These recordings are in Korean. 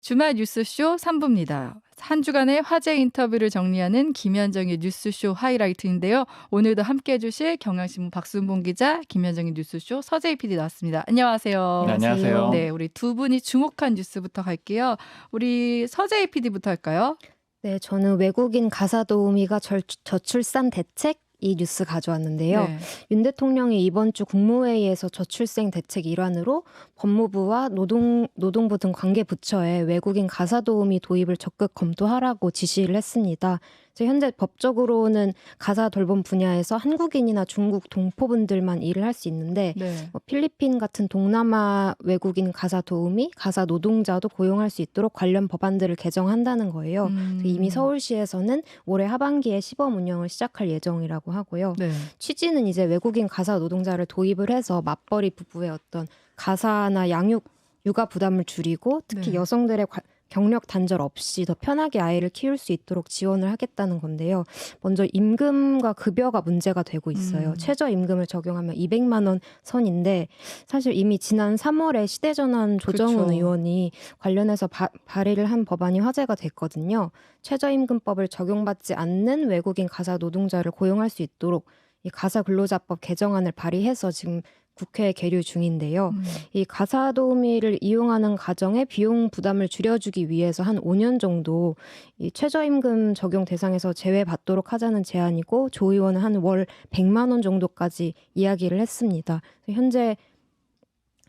주말 뉴스쇼 3부입니다. 한 주간의 화제 인터뷰를 정리하는 김현정의 뉴스쇼 하이라이트인데요. 오늘도 함께해 주실 경향신문 박순봉 기자, 김현정의 뉴스쇼 서재희 PD 나왔습니다. 네, 안녕하세요. 안녕하세요. 네, 우리 두 분이 주목한 뉴스부터 갈게요. 우리 서재희 PD부터 할까요? 네, 저는 외국인 가사 도우미가 저출산 대책 이 뉴스 가져왔는데요. 네. 윤 대통령이 이번 주 국무회의에서 저출생 대책 일환으로 법무부와 노동부 등 관계 부처에 외국인 가사 도우미 도입을 적극 검토하라고 지시를 했습니다. 그래서 현재 법적으로는 가사 돌봄 분야에서 한국인이나 중국 동포분들만 일을 할 수 있는데 네. 필리핀 같은 동남아 외국인 가사 도우미, 가사 노동자도 고용할 수 있도록 관련 법안들을 개정한다는 거예요. 그래서 이미 서울시에서는 올해 하반기에 시범 운영을 시작할 예정이라고 하고요. 네. 취지는 이제 외국인 가사 노동자를 도입을 해서 맞벌이 부부의 어떤 가사나 양육, 육아 부담을 줄이고 특히 네. 여성들의 경력 단절 없이 더 편하게 아이를 키울 수 있도록 지원을 하겠다는 건데요. 먼저 임금과 급여가 문제가 되고 있어요. 최저임금을 적용하면 200만 원 선인데 사실 이미 지난 3월에 시대전환 조정훈 그렇죠. 의원이 관련해서 발의를 한 법안이 화제가 됐거든요. 최저임금법을 적용받지 않는 외국인 가사 노동자를 고용할 수 있도록 이 가사 근로자법 개정안을 발의해서 지금 국회에 계류 중인데요. 이 가사 도우미를 이용하는 가정의 비용 부담을 줄여주기 위해서 한 5년 정도 이 최저임금 적용 대상에서 제외받도록 하자는 제안이고 조 의원은 한 월 100만 원 정도까지 이야기를 했습니다. 현재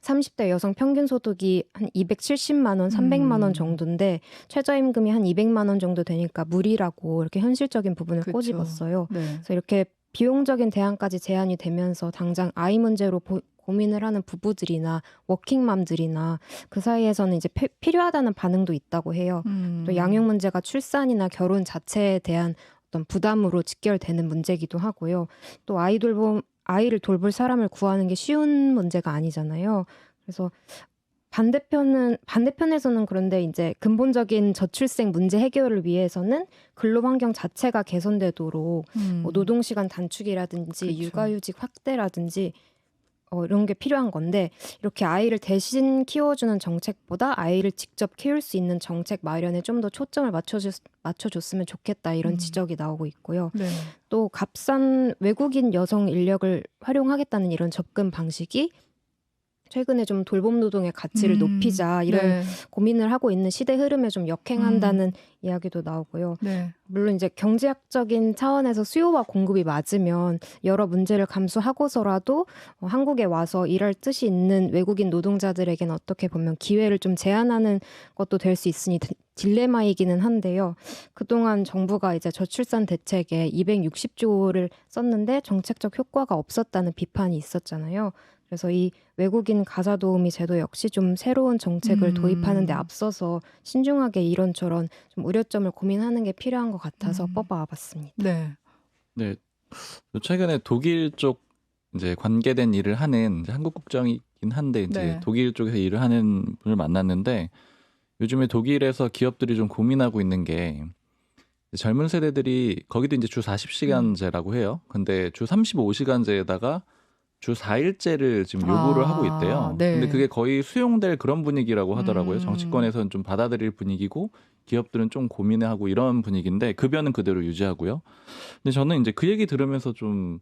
30대 여성 평균 소득이 한 270만 원, 300만 원 정도인데 최저임금이 한 200만 원 정도 되니까 무리라고 이렇게 현실적인 부분을 그쵸. 꼬집었어요. 네. 그래서 이렇게 비용적인 대안까지 제한이 되면서 당장 아이 문제로 고민을 하는 부부들이나 워킹맘들이나 그 사이에서는 이제 필요하다는 반응도 있다고 해요. 또 양육 문제가 출산이나 결혼 자체에 대한 어떤 부담으로 직결되는 문제기도 하고요. 또 아이를 돌볼 사람을 구하는 게 쉬운 문제가 아니잖아요. 그래서 반대편에서는 그런데 이제 근본적인 저출생 문제 해결을 위해서는 근로 환경 자체가 개선되도록 뭐 노동시간 단축이라든지 그쵸. 육아휴직 확대라든지 이런 게 필요한 건데 이렇게 아이를 대신 키워주는 정책보다 아이를 직접 키울 수 있는 정책 마련에 좀 더 초점을 맞춰줬으면 좋겠다 이런 지적이 나오고 있고요. 네. 또 값싼 외국인 여성 인력을 활용하겠다는 이런 접근 방식이 최근에 좀 돌봄 노동의 가치를 높이자 이런 네. 고민을 하고 있는 시대 흐름에 좀 역행한다는 이야기도 나오고요. 네. 물론 이제 경제학적인 차원에서 수요와 공급이 맞으면 여러 문제를 감수하고서라도 한국에 와서 일할 뜻이 있는 외국인 노동자들에게는 어떻게 보면 기회를 좀 제한하는 것도 될 수 있으니 딜레마이기는 한데요. 그동안 정부가 이제 저출산 대책에 260조를 썼는데 정책적 효과가 없었다는 비판이 있었잖아요. 그래서 이 외국인 가사 도우미 제도 역시 좀 새로운 정책을 도입하는 데 앞서서 신중하게 이런저런 좀 우려점을 고민하는 게 필요한 것 같아서 뽑아와 봤습니다. 네. 네, 최근에 독일 쪽 이제 관계된 일을 하는 이제 한국 국적이긴 한데 이제 네. 독일 쪽에서 일을 하는 분을 만났는데 요즘에 독일에서 기업들이 좀 고민하고 있는 게 젊은 세대들이 거기도 이제 주 40시간제라고 해요. 근데 주 35시간제에다가 주 4일제를 지금 요구를 하고 있대요. 네. 근데 그게 거의 수용될 그런 분위기라고 하더라고요. 정치권에서는 좀 받아들일 분위기고 기업들은 좀 고민하고 이런 분위기인데 급여는 그대로 유지하고요. 근데 저는 이제 그 얘기 들으면서 좀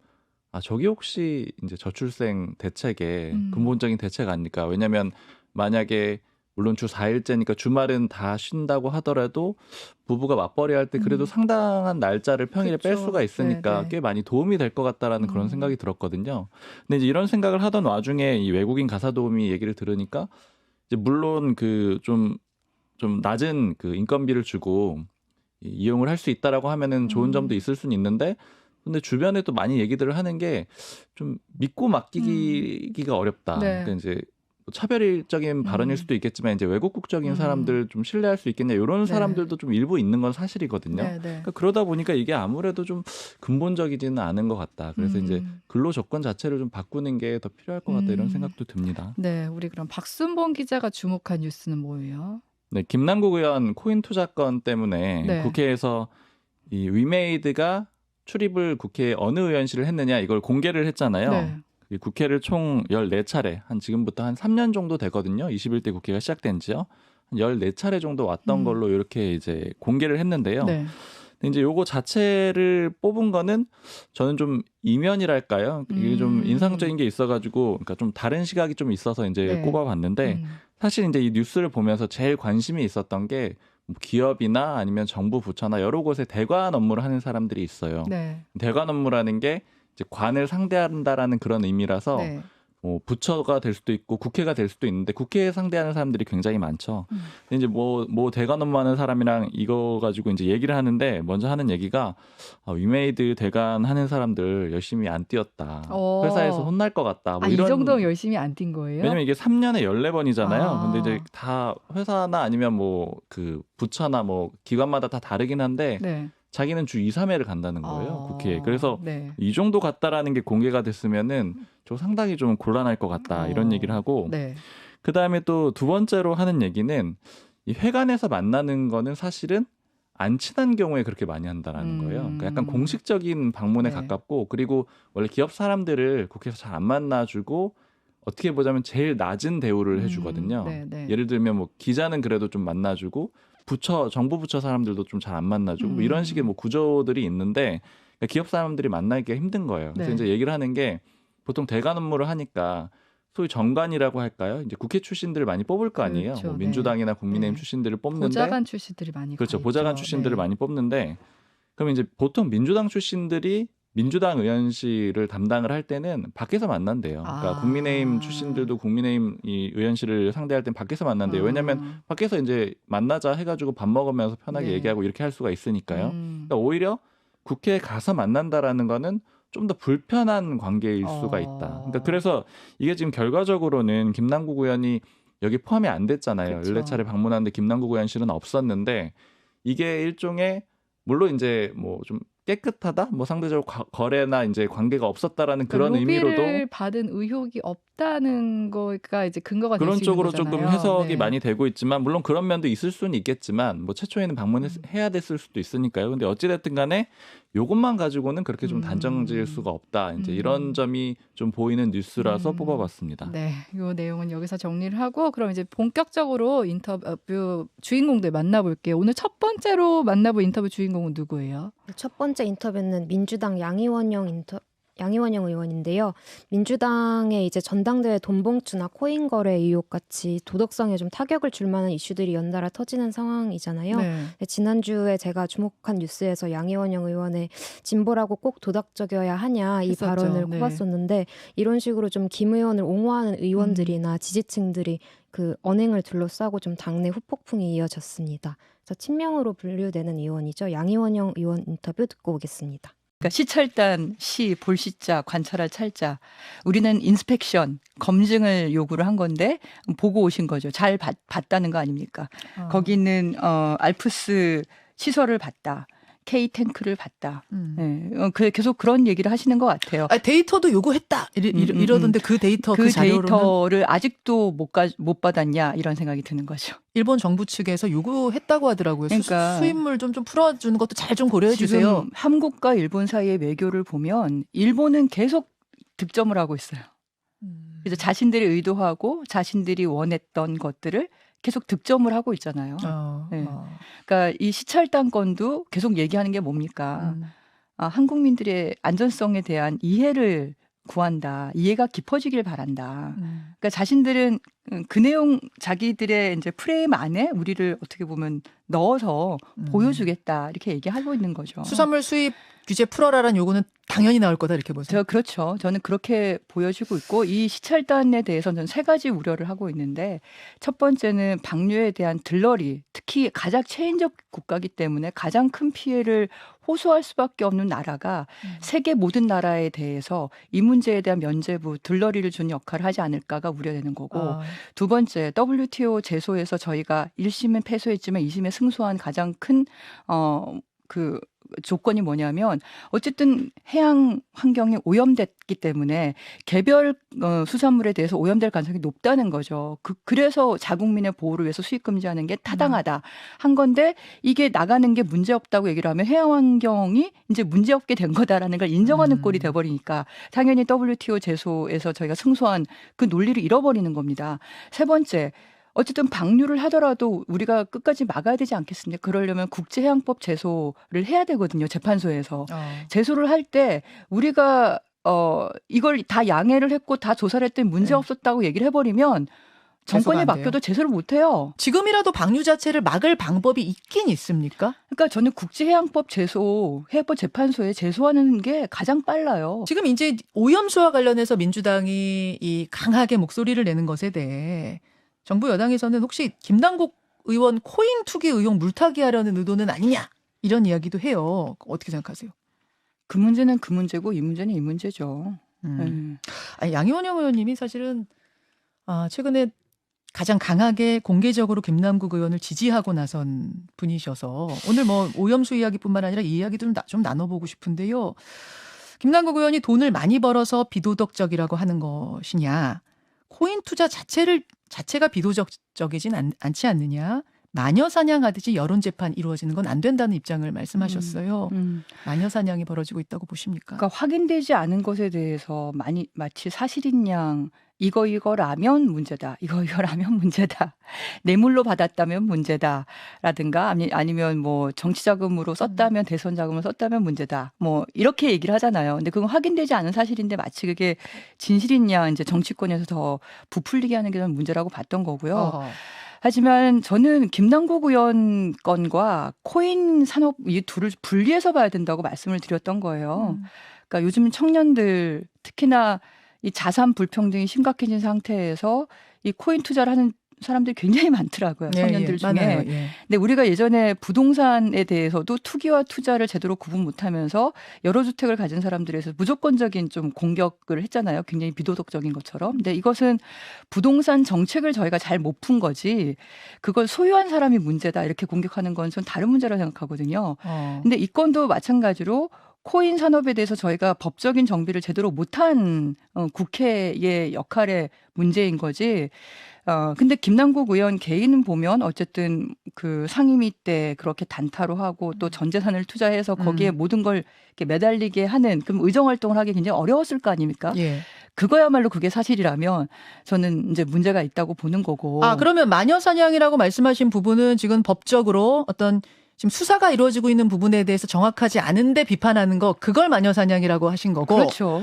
저게 혹시 이제 저출생 대책의 근본적인 대책 아닐까? 왜냐면 만약에 물론 주 4일제니까 주말은 다 쉰다고 하더라도 부부가 맞벌이 할 때 그래도 상당한 날짜를 평일에 뺄 그쵸. 수가 있으니까 네네. 꽤 많이 도움이 될 것 같다라는 그런 생각이 들었거든요. 근데 이제 이런 생각을 하던 와중에 이 외국인 가사 도우미 얘기를 들으니까 이제 물론 그 좀 낮은 그 인건비를 주고 이용을 할 수 있다라고 하면은 좋은 점도 있을 수는 있는데 근데 주변에 또 많이 얘기들을 하는 게 좀 믿고 맡기기가 어렵다. 네. 그러니까 이제 차별적인 발언일 수도 있겠지만 이제 외국 국적인 사람들 좀 신뢰할 수 있겠냐 이런 네. 사람들도 좀 일부 있는 건 사실이거든요. 네. 네. 그러니까 그러다 보니까 이게 아무래도 좀 근본적이지는 않은 것 같다. 그래서 이제 근로 조건 자체를 좀 바꾸는 게 더 필요할 것 같다 이런 생각도 듭니다. 네, 우리 그럼 박순봉 기자가 주목한 뉴스는 뭐예요? 네, 김남국 의원 코인 투자건 때문에 네. 국회에서 이 위메이드가 출입을 국회에 어느 의원실을 했느냐 이걸 공개를 했잖아요. 네. 이 국회를 총 14차례 한 지금부터 한 3년 정도 되거든요. 21대 국회가 시작된 지요. 한 14차례 정도 왔던 걸로 이렇게 이제 공개를 했는데요. 네. 근데 이제 요거 자체를 뽑은 거는 저는 좀 이면이랄까요? 이게 좀 인상적인 게 있어가지고, 그러니까 좀 다른 시각이 좀 있어서 이제 네. 꼽아봤는데, 사실 이제 이 뉴스를 보면서 제일 관심이 있었던 게 뭐 기업이나 아니면 정부 부처나 여러 곳에 대관 업무를 하는 사람들이 있어요. 네. 대관 업무라는 게 이제 관을 상대한다라는 그런 의미라서 네. 뭐 부처가 될 수도 있고 국회가 될 수도 있는데 국회에 상대하는 사람들이 굉장히 많죠. 근데 이제 뭐 대관 업무하는 사람이랑 이거 가지고 이제 얘기를 하는데 먼저 하는 얘기가 위메이드 대관 하는 사람들 열심히 안 뛰었다. 회사에서 혼날 것 같다. 뭐 이 이런. 정도 열심히 안 뛴 거예요? 왜냐면 이게 3년에 14번이잖아요. 근데 이제 아. 다 회사나 아니면 뭐 그 부처나 뭐 기관마다 다 다르긴 한데 네. 자기는 주 2, 3회를 간다는 거예요. 국회에. 그래서 네. 이 정도 갔다라는 게 공개가 됐으면은 저 상당히 좀 곤란할 것 같다. 이런 얘기를 하고 네. 그다음에 또 두 번째로 하는 얘기는 이 회관에서 만나는 거는 사실은 안 친한 경우에 그렇게 많이 한다라는 거예요. 그러니까 약간 공식적인 방문에 네. 가깝고 그리고 원래 기업 사람들을 국회에서 잘 안 만나주고 어떻게 보자면 제일 낮은 대우를 해주거든요. 네, 네. 예를 들면 뭐 기자는 그래도 좀 만나주고 정부 부처 사람들도 좀 잘 안 만나주고 뭐 이런 식의 뭐 구조들이 있는데 그러니까 기업 사람들이 만나기가 힘든 거예요. 그래서 네. 이제 얘기를 하는 게 보통 대관 업무를 하니까 소위 정관이라고 할까요? 이제 국회 출신들을 많이 뽑을 거 아니에요. 그렇죠. 뭐 네. 민주당이나 국민의힘 네. 출신들을 뽑는데 보좌관 출신들이 많이 그렇죠. 가 보좌관 있죠. 출신들을 네. 많이 뽑는데 그러면 이제 보통 민주당 출신들이 민주당 의원실을 담당을 할 때는 밖에서 만난대요. 그러니까 국민의힘 출신들도 국민의힘 이 의원실을 상대할 땐 밖에서 만난대요. 왜냐하면 밖에서 이제 만나자 해가지고 밥 먹으면서 편하게 네. 얘기하고 이렇게 할 수가 있으니까요. 그러니까 오히려 국회에 가서 만난다라는 거는 좀 더 불편한 관계일 수가 있다. 그러니까 그래서 이게 지금 결과적으로는 김남국 의원이 여기 포함이 안 됐잖아요. 그렇죠. 14차례 방문하는데 김남국 의원실은 없었는데 이게 일종의 물론 이제 뭐 좀 깨끗하다, 뭐 상대적으로 거래나 이제 관계가 없었다라는 그런 의미로도 로비를 받은 의혹이 없다는 거가 이제 근거가 될 그런 수 있는 쪽으로 거잖아요. 조금 해석이 네. 많이 되고 있지만 물론 그런 면도 있을 수는 있겠지만 뭐 최초에는 방문해야 됐을 수도 있으니까요. 근데 어찌됐든 간에 요것만 가지고는 그렇게 좀 단정 지을 수가 없다. 이제 이런 점이 좀 보이는 뉴스라서 뽑아봤습니다. 네, 이 내용은 여기서 정리를 하고 그럼 이제 본격적으로 인터뷰 주인공들 만나볼게요. 오늘 첫 번째로 만나볼 인터뷰 주인공은 누구예요? 첫 번째 인터뷰는 민주당 양이원영 의원인데요. 민주당의 이제 전당대회 돈봉투나 코인 거래 의혹 같이 도덕성에 좀 타격을 줄 만한 이슈들이 연달아 터지는 상황이잖아요. 네. 지난주에 제가 주목한 뉴스에서 양이원영 의원의 진보라고 꼭 도덕적이어야 하냐 이 했었죠. 발언을 네. 꼽았었는데 이런 식으로 좀 김 의원을 옹호하는 의원들이나 지지층들이 그 언행을 둘러싸고 좀 당내 후폭풍이 이어졌습니다. 그래서 친명으로 분류되는 의원이죠. 양이원영 의원 인터뷰 듣고 오겠습니다. 그러니까 시찰단, 볼시자, 관찰할 찰자. 우리는 인스펙션, 검증을 요구를 한 건데 보고 오신 거죠. 잘 봤다는 거 아닙니까? 거기는 알프스 시설을 봤다. K탱크를 봤다. 네. 계속 그런 얘기를 하시는 것 같아요. 데이터도 요구했다 이러던데 그 데이터 그 자료로는 데이터를 아직도 못 받았냐 이런 생각이 드는 거죠. 일본 정부 측에서 요구했다고 하더라고요. 그러니까 수입물 좀 풀어주는 것도 잘 좀 고려해 주세요. 지금 한국과 일본 사이의 외교를 보면 일본은 계속 득점을 하고 있어요. 그래서 자신들이 의도하고 자신들이 원했던 것들을 계속 득점을 하고 있잖아요. 네. 그러니까 이 시찰단 건도 계속 얘기하는 게 뭡니까? 한국민들의 안전성에 대한 이해를 구한다. 이해가 깊어지길 바란다. 그러니까 자신들은 그 내용 자기들의 이제 프레임 안에 우리를 어떻게 보면 넣어서 보여주겠다 이렇게 얘기하고 있는 거죠. 수산물 수입 규제 풀어라라는 요구는 당연히 나올 거다 이렇게 보세요. 그렇죠. 저는 그렇게 보여지고 있고 이 시찰단에 대해서는 저는 세 가지 우려를 하고 있는데 첫 번째는 방류에 대한 들러리, 특히 가장 체인적 국가이기 때문에 가장 큰 피해를 호소할 수밖에 없는 나라가 세계 모든 나라에 대해서 이 문제에 대한 면죄부, 들러리를 주는 역할을 하지 않을까가 우려되는 거고 두 번째 WTO 제소에서 저희가 1심은 패소했지만 2심에 승소한 가장 큰 그 조건이 뭐냐면 어쨌든 해양 환경이 오염됐기 때문에 개별 수산물에 대해서 오염될 가능성이 높다는 거죠. 그래서 자국민의 보호를 위해서 수입 금지하는 게 타당하다 한 건데 이게 나가는 게 문제없다고 얘기를 하면 해양 환경이 이제 문제없게 된 거다라는 걸 인정하는 꼴이 돼버리니까 당연히 WTO 제소에서 저희가 승소한 그 논리를 잃어버리는 겁니다. 세 번째 어쨌든 방류를 하더라도 우리가 끝까지 막아야 되지 않겠습니까? 그러려면 국제해양법 제소를 해야 되거든요. 재판소에서. 제소를 할 때 우리가 이걸 다 양해를 했고 다 조사를 했더니 문제 네. 없었다고 얘기를 해버리면 제소가 정권이 안 돼요. 바뀌어도 제소를 못 해요. 지금이라도 방류 자체를 막을 방법이 있긴 있습니까? 그러니까 저는 국제해양법 제소, 해양법 재판소에 제소하는 게 가장 빨라요. 지금 이제 오염수와 관련해서 민주당이 이 강하게 목소리를 내는 것에 대해 정부 여당에서는 혹시 김남국 의원 코인 투기 의혹 물타기 하려는 의도는 아니냐 이런 이야기도 해요. 어떻게 생각하세요? 그 문제는 그 문제고 이 문제는 이 문제죠. 아니, 양이원영 의원님이 사실은 최근에 가장 강하게 공개적으로 김남국 의원을 지지하고 나선 분이셔서 오늘 뭐 오염수 이야기뿐만 아니라 이 이야기들은 좀 나눠보고 싶은데요. 김남국 의원이 돈을 많이 벌어서 비도덕적이라고 하는 것이냐, 코인 투자 자체가 비도덕적이진 않지 않느냐, 마녀 사냥하듯이 여론 재판 이루어지는 건 안 된다는 입장을 말씀하셨어요. 마녀 사냥이 벌어지고 있다고 보십니까? 그러니까 확인되지 않은 것에 대해서 마치 사실인 양 이거라면 문제다. 이거라면 문제다. 뇌물로 받았다면 문제다라든가 아니면 뭐 정치 자금으로 썼다면 대선 자금을 썼다면 문제다. 뭐 이렇게 얘기를 하잖아요. 근데 그건 확인되지 않은 사실인데 마치 그게 진실인 양 이제 정치권에서 더 부풀리게 하는 게 저는 문제라고 봤던 거고요. 하지만 저는 김남국 의원 건과 코인 산업 이 둘을 분리해서 봐야 된다고 말씀을 드렸던 거예요. 그러니까 요즘 청년들 특히나 이 자산 불평등이 심각해진 상태에서 이 코인 투자를 하는 사람들이 굉장히 많더라고요. 청년들 중에. 많아요. 예. 근데 우리가 예전에 부동산에 대해서도 투기와 투자를 제대로 구분 못하면서 여러 주택을 가진 사람들에서 무조건적인 좀 공격을 했잖아요. 굉장히 비도덕적인 것처럼. 근데 이것은 부동산 정책을 저희가 잘 못 푼 거지. 그걸 소유한 사람이 문제다 이렇게 공격하는 건 전 다른 문제라고 생각하거든요. 근데 이 건도 마찬가지로 코인 산업에 대해서 저희가 법적인 정비를 제대로 못한 국회의 역할의 문제인 거지. 근데 김남국 의원 개인은 보면 어쨌든 그 상임위 때 그렇게 단타로 하고 또 전 재산을 투자해서 거기에 모든 걸 이렇게 매달리게 하는 그럼 의정 활동을 하기 굉장히 어려웠을 거 아닙니까? 예. 그거야말로 그게 사실이라면 저는 이제 문제가 있다고 보는 거고. 그러면 마녀 사냥이라고 말씀하신 부분은 지금 법적으로 어떤 지금 수사가 이루어지고 있는 부분에 대해서 정확하지 않은데 비판하는 거, 그걸 마녀 사냥이라고 하신 거고. 그렇죠.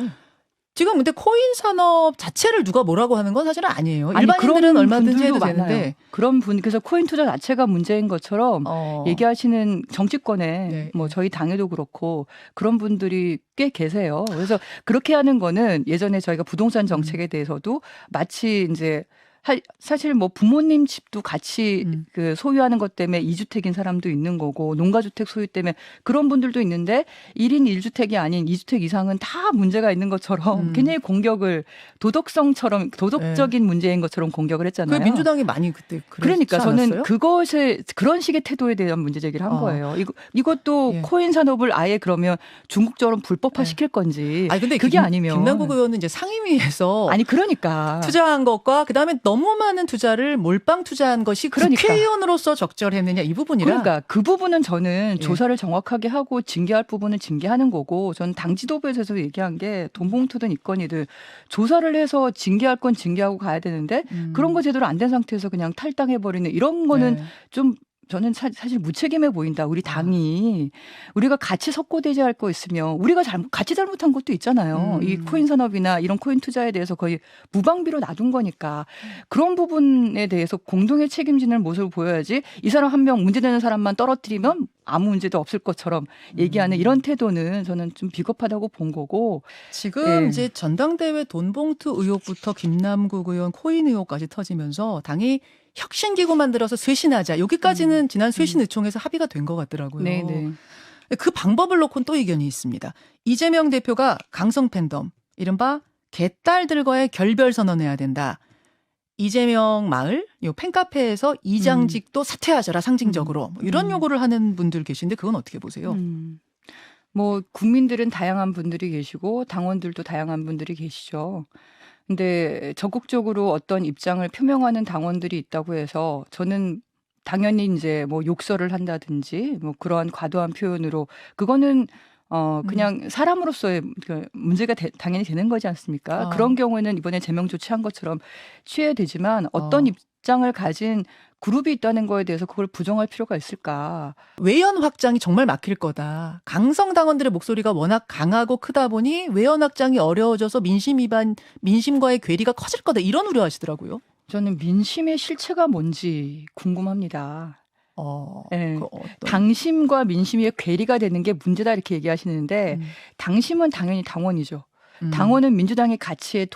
지금 근데 코인 산업 자체를 누가 뭐라고 하는 건 사실은 아니에요. 아니, 일반인들은 그런 얼마든지 해도 분들도 많아요. 되는데. 그런 분, 그래서 코인 투자 자체가 문제인 것처럼 얘기하시는 정치권에 네, 뭐 네. 저희 당에도 그렇고 그런 분들이 꽤 계세요. 그래서 그렇게 하는 거는 예전에 저희가 부동산 정책에 대해서도 마치 이제 사실 뭐 부모님 집도 같이 그 소유하는 것 때문에 2주택인 사람도 있는 거고 농가주택 소유 때문에 그런 분들도 있는데 1인 1주택이 아닌 2주택 이상은 다 문제가 있는 것처럼 굉장히 공격을 도덕성처럼 도덕적인 문제인 것처럼 공격을 그 했잖아요. 민주당이 많이 그때 그러니까 저는 않았어요? 그것에 그런 식의 태도에 대한 문제 제기를 한 거예요. 이것도 예. 코인 산업을 아예 그러면 중국처럼 불법화 시킬 건지. 아니 근데 그게 아니면 김남국 의원은 이제 상임위에서 아니 그러니까 투자한 것과 그다음에 너무 많은 투자를 몰빵 투자한 것이 그러니까. 국회의원으로서 적절했느냐 이 부분이라. 그러니까 그 부분은 저는 예. 조사를 정확하게 하고 징계할 부분은 징계하는 거고 저는 당 지도부에서 얘기한 게 돈 봉투든 이건이든 조사를 해서 징계할 건 징계하고 가야 되는데 그런 거 제대로 안 된 상태에서 그냥 탈당해버리는 이런 거는 네. 좀 저는 사실 무책임해 보인다. 우리 당이 우리가 같이 석고대죄할 거 있으면 우리가 같이 잘못한 것도 있잖아요. 이 코인 산업이나 이런 코인 투자에 대해서 거의 무방비로 놔둔 거니까 그런 부분에 대해서 공동의 책임지는 모습을 보여야지 이 사람 한 명 문제되는 사람만 떨어뜨리면 아무 문제도 없을 것처럼 얘기하는 이런 태도는 저는 좀 비겁하다고 본 거고 지금 예. 이제 전당대회 돈봉투 의혹부터 김남국 의원 코인 의혹까지 터지면서 당이 혁신기구 만들어서 쇄신하자. 여기까지는 지난 쇄신 의총에서 합의가 된 것 같더라고요. 네네. 그 방법을 놓고는 또 의견이 있습니다. 이재명 대표가 강성 팬덤, 이른바 개딸들과의 결별 선언해야 된다. 이재명 마을 요 팬카페에서 이장직도 사퇴하자라 상징적으로 뭐 이런 요구를 하는 분들 계신데 그건 어떻게 보세요? 뭐 국민들은 다양한 분들이 계시고 당원들도 다양한 분들이 계시죠. 근데 적극적으로 어떤 입장을 표명하는 당원들이 있다고 해서 저는 당연히 이제 뭐 욕설을 한다든지 뭐 그러한 과도한 표현으로 그거는 그냥 사람으로서의 그 문제가 당연히 되는 거지 않습니까? 그런 경우에는 이번에 제명 조치한 것처럼 취해야 되지만 어떤 입장을 가진 그룹이 있다는 거에 대해서 그걸 부정할 필요가 있을까? 외연 확장이 정말 막힐 거다. 강성 당원들의 목소리가 워낙 강하고 크다 보니 외연 확장이 어려워져서 민심과의 괴리가 커질 거다. 이런 우려하시더라고요. 저는 민심의 실체가 뭔지 궁금합니다. 네. 그 어떤 당심과 민심의 괴리가 되는 게 문제다 이렇게 얘기하시는데 음. 당심은 당연히 당원이죠. 음. 당원은 민주당의 가치에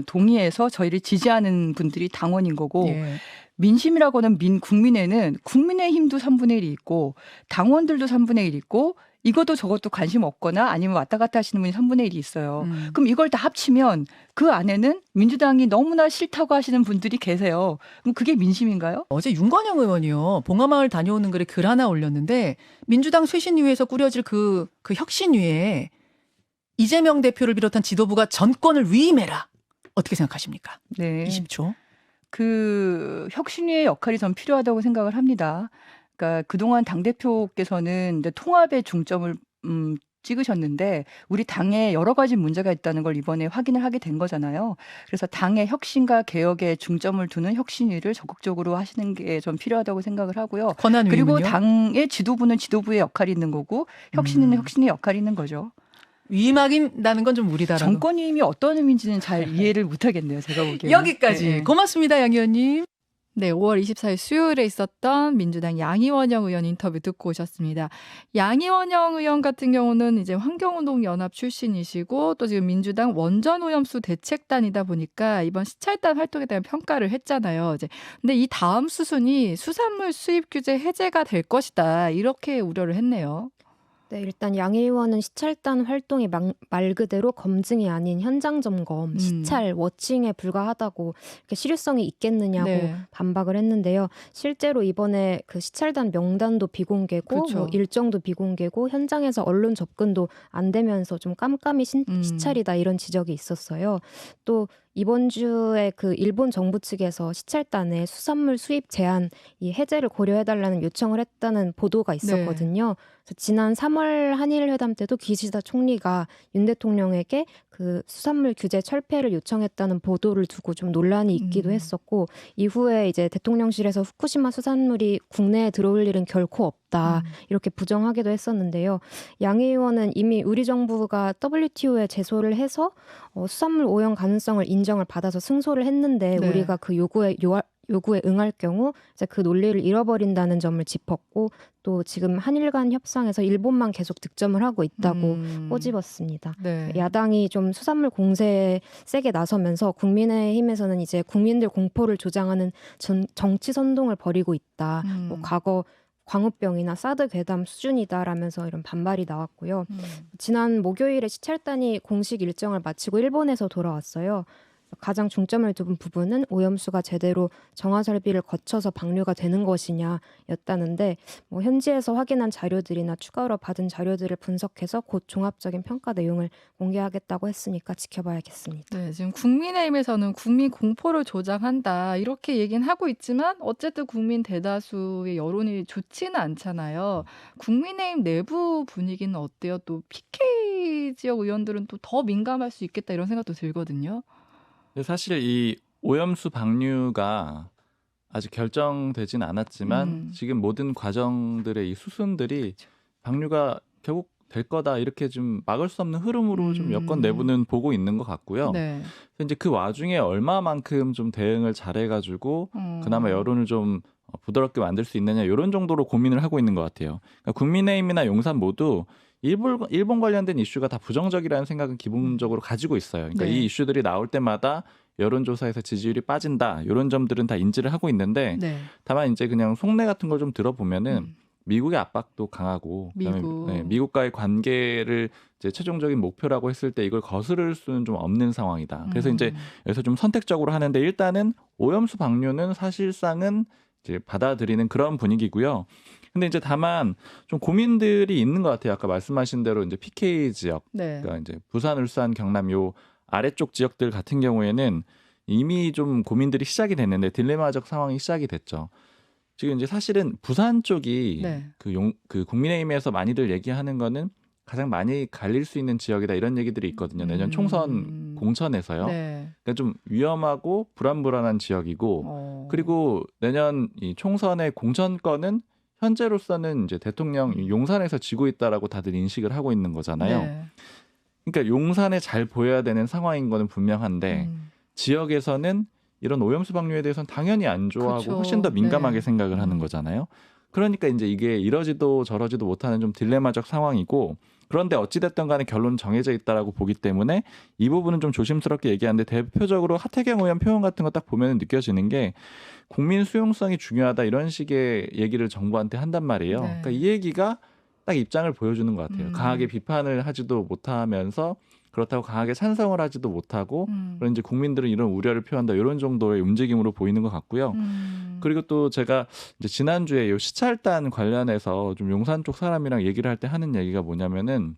동의해서 저희를 지지하는 분들이 당원인 거고 예. 민심이라고는 국민에는 국민의힘도 3분의 1이 있고 당원들도 3분의 1이 있고 이것도 저것도 관심 없거나 아니면 왔다 갔다 하시는 분이 3분의 1이 있어요. 그럼 이걸 다 합치면 그 안에는 민주당이 너무나 싫다고 하시는 분들이 계세요. 그럼 그게 민심인가요? 어제 윤건영 의원이요. 봉화마을 다녀오는 글에 글 하나 올렸는데 민주당 쇄신위에서 꾸려질 그 혁신위에 이재명 대표를 비롯한 지도부가 전권을 위임해라. 어떻게 생각하십니까? 네. 20초. 그 혁신위의 역할이 전 필요하다고 생각을 합니다. 그러니까 그동안 당대표께서는 이제 통합에 중점을 찍으셨는데 우리 당에 여러 가지 문제가 있다는 걸 이번에 확인을 하게 된 거잖아요. 그래서 당의 혁신과 개혁에 중점을 두는 혁신위를 적극적으로 하시는 게 전 필요하다고 생각을 하고요. 권한 그리고 위임은요? 당의 지도부는 지도부의 역할이 있는 거고 혁신위는 혁신의 역할이 있는 거죠. 위임하긴다는 건 좀 무리다라고. 정권위임이 어떤 의미인지는 잘 이해를 못하겠네요. 제가 보기에는. 여기까지. 네. 고맙습니다. 양 의원님. 네, 5월 24일 수요일에 있었던 민주당 양이원영 의원 인터뷰 듣고 오셨습니다. 양이원영 의원 같은 경우는 이제 환경운동연합 출신이시고 또 지금 민주당 원전오염수 대책단이다 보니까 이번 시찰단 활동에 대한 평가를 했잖아요. 이제 근데 이 다음 수순이 수산물 수입 규제 해제가 될 것이다. 이렇게 우려를 했네요. 네, 일단 양 의원은 시찰단 활동이 말 그대로 검증이 아닌 현장 점검, 시찰, 워칭에 불과하다고 이렇게 실효성이 있겠느냐고 네. 반박을 했는데요. 실제로 이번에 그 시찰단 명단도 비공개고 그쵸. 뭐 일정도 비공개고 현장에서 언론 접근도 안 되면서 좀 깜깜이 시찰이다 이런 지적이 있었어요. 또 이번 주에 그 일본 정부 측에서 시찰단에 수산물 수입 제한 이 해제를 고려해달라는 요청을 했다는 보도가 있었거든요. 그래서 지난 3월 한일 회담 때도 기시다 총리가 윤 대통령에게 그 수산물 규제 철폐를 요청했다는 보도를 두고 좀 논란이 있기도 했었고 이후에 이제 대통령실에서 후쿠시마 수산물이 국내에 들어올 일은 결코 없다 이렇게 부정하기도 했었는데요. 양 의원은 이미 우리 정부가 WTO에 제소를 해서 수산물 오염 가능성을 인정을 받아서 승소를 했는데 네. 우리가 그 요구에 응할 경우 이제 그 논리를 잃어버린다는 점을 짚었고 또 지금 한일 간 협상에서 일본만 계속 득점을 하고 있다고 꼬집었습니다. 네. 야당이 좀 수산물 공세에 세게 나서면서 국민의힘에서는 이제 국민들 공포를 조장하는 정치 선동을 벌이고 있다. 뭐 과거 광우병이나 사드 괴담 수준이다라면서 이런 반발이 나왔고요. 지난 목요일에 시찰단이 공식 일정을 마치고 일본에서 돌아왔어요. 가장 중점을 둔 부분은 오염수가 제대로 정화 설비를 거쳐서 방류가 되는 것이냐였다는데 뭐 현지에서 확인한 자료들이나 추가로 받은 자료들을 분석해서 곧 종합적인 평가 내용을 공개하겠다고 했으니까 지켜봐야겠습니다. 네, 지금 국민의힘에서는 국민 공포를 조장한다 이렇게 얘기는 하고 있지만 어쨌든 국민 대다수의 여론이 좋지는 않잖아요. 국민의힘 내부 분위기는 어때요? 또 PK 지역 의원들은 또 더 민감할 수 있겠다 이런 생각도 들거든요. 근데 사실 이 오염수 방류가 아직 결정되진 않았지만 지금 모든 과정들의 이 수순들이 방류가 결국 될 거다 이렇게 좀 막을 수 없는 흐름으로 좀 여권 내부는 보고 있는 것 같고요. 네. 그래서 이제 그 와중에 얼마만큼 좀 대응을 잘해가지고 그나마 여론을 좀 부드럽게 만들 수 있느냐 이런 정도로 고민을 하고 있는 것 같아요. 그러니까 국민의힘이나 용산 모두 일본 관련된 이슈가 다 부정적이라는 생각은 기본적으로 가지고 있어요. 그러니까 네. 이 이슈들이 나올 때마다 여론조사에서 지지율이 빠진다 이런 점들은 다 인지를 하고 있는데 네. 다만 이제 그냥 속내 같은 걸 좀 들어보면은 미국의 압박도 강하고 그다음에 미국과의 관계를 이제 최종적인 목표라고 했을 때 이걸 거스를 수는 좀 없는 상황이다. 그래서 이제 여기서 좀 선택적으로 하는데 일단은 오염수 방류는 사실상은 이제 받아들이는 그런 분위기고요. 근데 이제 다만 좀 고민들이 있는 것 같아요. 아까 말씀하신 대로 이제 PK 지역, 네. 그러니까 이제 부산, 울산, 경남 요 아래쪽 지역들 같은 경우에는 이미 좀 고민들이 시작이 됐는데 딜레마적 상황이 시작이 됐죠. 지금 이제 사실은 부산 쪽이 네. 그 국민의힘에서 많이들 얘기하는 거는 가장 많이 갈릴 수 있는 지역이다 이런 얘기들이 있거든요. 내년 총선 공천에서요. 네. 그러니까 좀 위험하고 불안불안한 지역이고 그리고 내년 이 총선의 공천권은 현재로서는 이제 대통령 용산에서 지고 있다라고 다들 인식을 하고 있는 거잖아요. 네. 그러니까 용산에 잘 보여야 되는 상황인 거는 분명한데 지역에서는 이런 오염수 방류에 대해서는 당연히 안 좋아하고 그렇죠. 훨씬 더 민감하게 네. 생각을 하는 거잖아요. 그러니까 이제 이게 이러지도 저러지도 못하는 좀 딜레마적 상황이고 그런데 어찌됐든 간에 결론은 정해져 있다라고 보기 때문에 이 부분은 좀 조심스럽게 얘기하는데 대표적으로 하태경 의원 표현 같은 거 딱 보면 느껴지는 게 국민 수용성이 중요하다 이런 식의 얘기를 정부한테 한단 말이에요. 네. 그러니까 이 얘기가 딱 입장을 보여주는 것 같아요. 강하게 비판을 하지도 못하면서 그렇다고 강하게 찬성을 하지도 못하고 그런 이제 국민들은 이런 우려를 표한다 이런 정도의 움직임으로 보이는 것 같고요. 그리고 또 제가 이제 지난주에 요 시찰단 관련해서 좀 용산 쪽 사람이랑 얘기를 할 때 하는 얘기가 뭐냐면은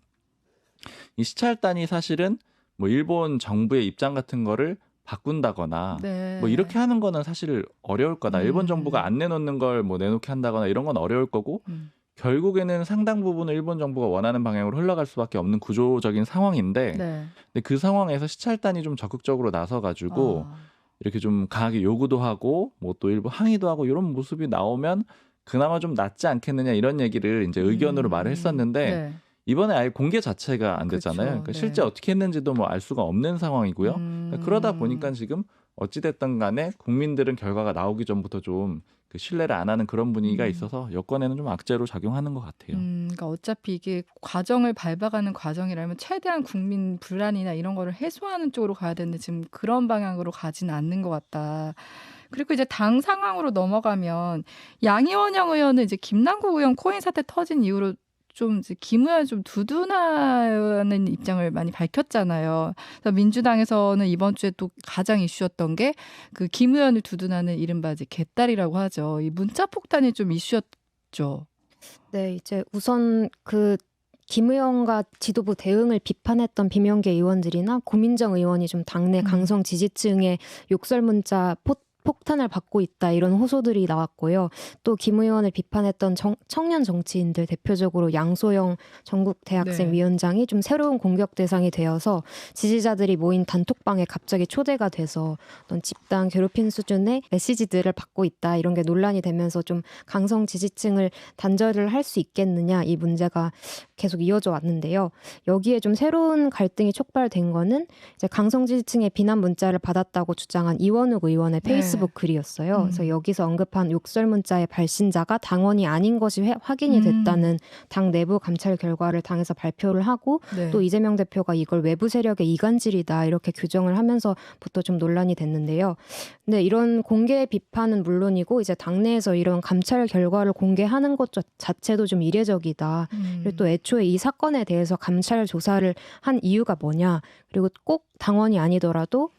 이 시찰단이 사실은 뭐 일본 정부의 입장 같은 거를 바꾼다거나 네. 뭐 이렇게 하는 거는 사실 어려울 거다. 일본 정부가 안 내놓는 걸 뭐 내놓게 한다거나 이런 건 어려울 거고 결국에는 상당 부분을 일본 정부가 원하는 방향으로 흘러갈 수밖에 없는 구조적인 상황인데 네. 근데 그 상황에서 시찰단이 좀 적극적으로 나서가지고 이렇게 좀 강하게 요구도 하고 뭐 또 일부 항의도 하고 이런 모습이 나오면 그나마 좀 낫지 않겠느냐 이런 얘기를 이제 의견으로 말을 했었는데 네. 이번에 아예 공개 자체가 안 됐잖아요. 그렇죠. 그러니까 네. 실제 어떻게 했는지도 뭐 알 수가 없는 상황이고요. 그러니까 그러다 보니까 지금 어찌됐든 간에 국민들은 결과가 나오기 전부터 좀 그 신뢰를 안 하는 그런 분위기가 있어서 여권에는 좀 악재로 작용하는 것 같아요. 그러니까 어차피 이게 과정을 밟아가는 과정이라면 최대한 국민 불안이나 이런 거를 해소하는 쪽으로 가야 되는데 지금 그런 방향으로 가지는 않는 것 같다. 그리고 이제 당 상황으로 넘어가면 양이원영 의원은 이제 김남국 의원 코인 사태 터진 이후로 좀 이제 김 의원 좀 두둔하는 입장을 많이 밝혔잖아요. 그래서 민주당에서는 이번 주에 또 가장 이슈였던 게 그 김 의원을 두둔하는 이른바 이제 개딸이라고 하죠. 이 문자 폭탄이 좀 이슈였죠. 네, 이제 우선 그 김 의원과 지도부 대응을 비판했던 비명계 의원들이나 고민정 의원이 좀 당내 강성 지지층의 욕설 문자 폭탄을 받고 있다 이런 호소들이 나왔고요. 또 김 의원을 비판했던 청년 정치인들 대표적으로 양소영 전국 대학생 네. 위원장이 좀 새로운 공격 대상이 되어서 지지자들이 모인 단톡방에 갑자기 초대가 돼서 어떤 집단 괴롭힘 수준의 메시지들을 받고 있다 이런 게 논란이 되면서 좀 강성 지지층을 단절을 할 수 있겠느냐 이 문제가 계속 이어져 왔는데요. 여기에 좀 새로운 갈등이 촉발된 거는 이제 강성 지지층의 비난 문자를 받았다고 주장한 이원욱 의원의 네. 페이스북 글이었어요. 그래서 여기서 언급한 욕설 문자의 발신자가 당원이 아닌 것이 확인이 됐다는 당 내부 감찰 결과를 당에서 발표를 하고 네. 또 이재명 대표가 이걸 외부 세력의 이간질이다 이렇게 규정을 하면서부터 좀 논란이 됐는데요. 근데 이런 공개 비판은 물론이고 이제 당내에서 이런 감찰 결과를 공개하는 것 자체도 좀 이례적이다. 그리고 또 애초에 이 사건에 대해서 감찰 조사를 한 이유가 뭐냐. 그리고 꼭 당원이 아니더라도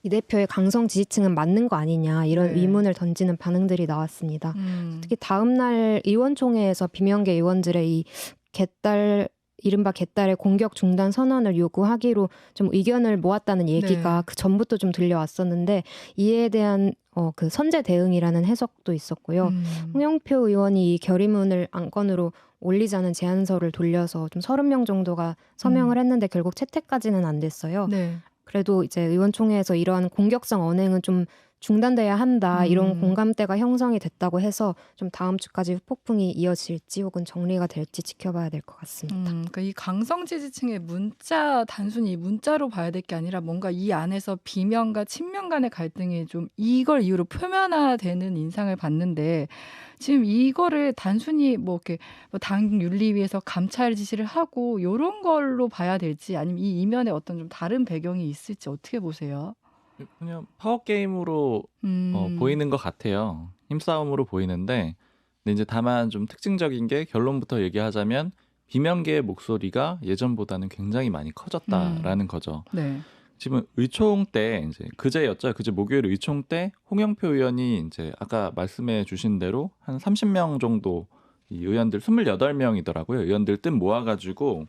이 대표의 강성 지지층은 맞는 거 아니냐 이런 네. 의문을 던지는 반응들이 나왔습니다. 특히 다음 날 의원총회에서 비명계 의원들의 이 이른바 개딸의 공격 중단 선언을 요구하기로 좀 의견을 모았다는 얘기가 네. 그 전부터 좀 들려왔었는데 이에 대한 그 선제 대응이라는 해석도 있었고요. 홍영표 의원이 이 결의문을 안건으로 올리자는 제안서를 돌려서 좀 30명 정도가 서명을 했는데 결국 채택까지는 안 됐어요. 네. 그래도 이제 의원총회에서 이러한 공격성 언행은 좀 중단돼야 한다 이런 공감대가 형성이 됐다고 해서 좀 다음 주까지 후폭풍이 이어질지 혹은 정리가 될지 지켜봐야 될 것 같습니다. 그러니까 이 강성 지지층의 문자 단순히 문자로 봐야 될 게 아니라 뭔가 이 안에서 비명과 친명 간의 갈등이 좀 이걸 이유로 표면화되는 인상을 받는데 지금 이거를 단순히 뭐 이렇게 당 윤리위에서 감찰 지시를 하고 이런 걸로 봐야 될지 아니면 이 이면에 어떤 좀 다른 배경이 있을지 어떻게 보세요? 그냥 파워 게임으로 보이는 것 같아요. 힘싸움으로 보이는데, 근데 이제 다만 좀 특징적인 게 결론부터 얘기하자면 비명계의 목소리가 예전보다는 굉장히 많이 커졌다라는 거죠. 네. 지금 의총 때 이제 그제였죠. 그제 목요일 의총 때 홍영표 의원이 이제 아까 말씀해 주신 대로 한 30명 정도 이 의원들 28명이더라고요. 의원들 뜻 모아가지고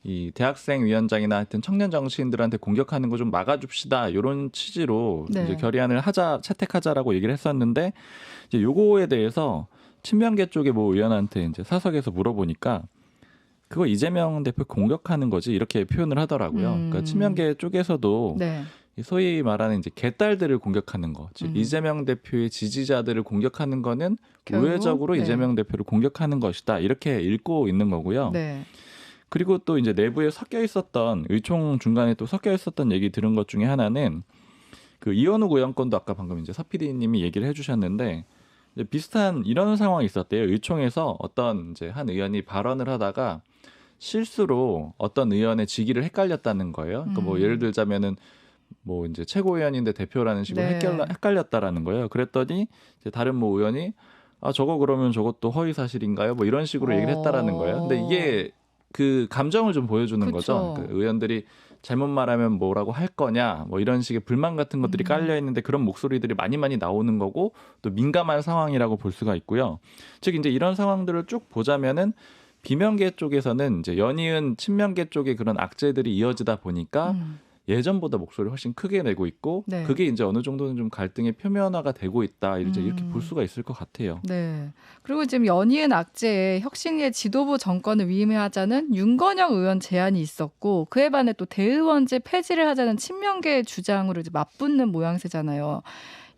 이 대학생 위원장이나 하여튼 청년 정치인들한테 공격하는 거 좀 막아줍시다 이런 취지로 네. 이제 결의안을 채택하자라고 얘기를 했었는데 이제 요거에 대해서 친명계 쪽의 뭐 의원한테 이제 사석에서 물어보니까 그거 이재명 대표 공격하는 거지 이렇게 표현을 하더라고요. 그러니까 친명계 쪽에서도 네. 이 소위 말하는 이제 개딸들을 공격하는 거, 즉 이재명 대표의 지지자들을 공격하는 거는 결국, 우회적으로 네. 이재명 대표를 공격하는 것이다. 이렇게 읽고 있는 거고요. 네. 그리고 또 이제 내부에 섞여 있었던 의총 중간에 또 섞여 있었던 얘기 들은 것 중에 하나는 그 이현욱 의원 건도 아까 방금 이제 서 PD님이 얘기를 해주셨는데 이제 비슷한 이런 상황이 있었대요. 의총에서 어떤 이제 한 의원이 발언을 하다가 실수로 어떤 의원의 직위를 헷갈렸다는 거예요. 그러니까 뭐 예를 들자면은 뭐 이제 최고위원인데 대표라는 식으로 네. 헷갈렸다라는 거예요. 그랬더니 이제 다른 뭐 의원이 아 저거 그러면 저것도 허위 사실인가요? 뭐 이런 식으로 얘기를 했다라는 거예요. 근데 이게 그 감정을 좀 보여주는 거죠. 그 의원들이 잘못 말하면 뭐라고 할 거냐, 뭐 이런 식의 불만 같은 것들이 깔려 있는데 그런 목소리들이 많이 나오는 거고 또 민감한 상황이라고 볼 수가 있고요. 즉 이제 이런 상황들을 쭉 보자면은 비명계 쪽에서는 이제 연이은 친명계 쪽의 그런 악재들이 이어지다 보니까 예전보다 목소리를 훨씬 크게 내고 있고 네. 그게 이제 어느 정도는 좀 갈등의 표면화가 되고 있다 이제 이렇게 볼 수가 있을 것 같아요. 네. 그리고 지금 연이은 악재에 혁신의 지도부 정권을 위임하자는 윤건영 의원 제안이 있었고 그에 반해 또 대의원제 폐지를 하자는 친명계의 주장으로 이제 맞붙는 모양새잖아요.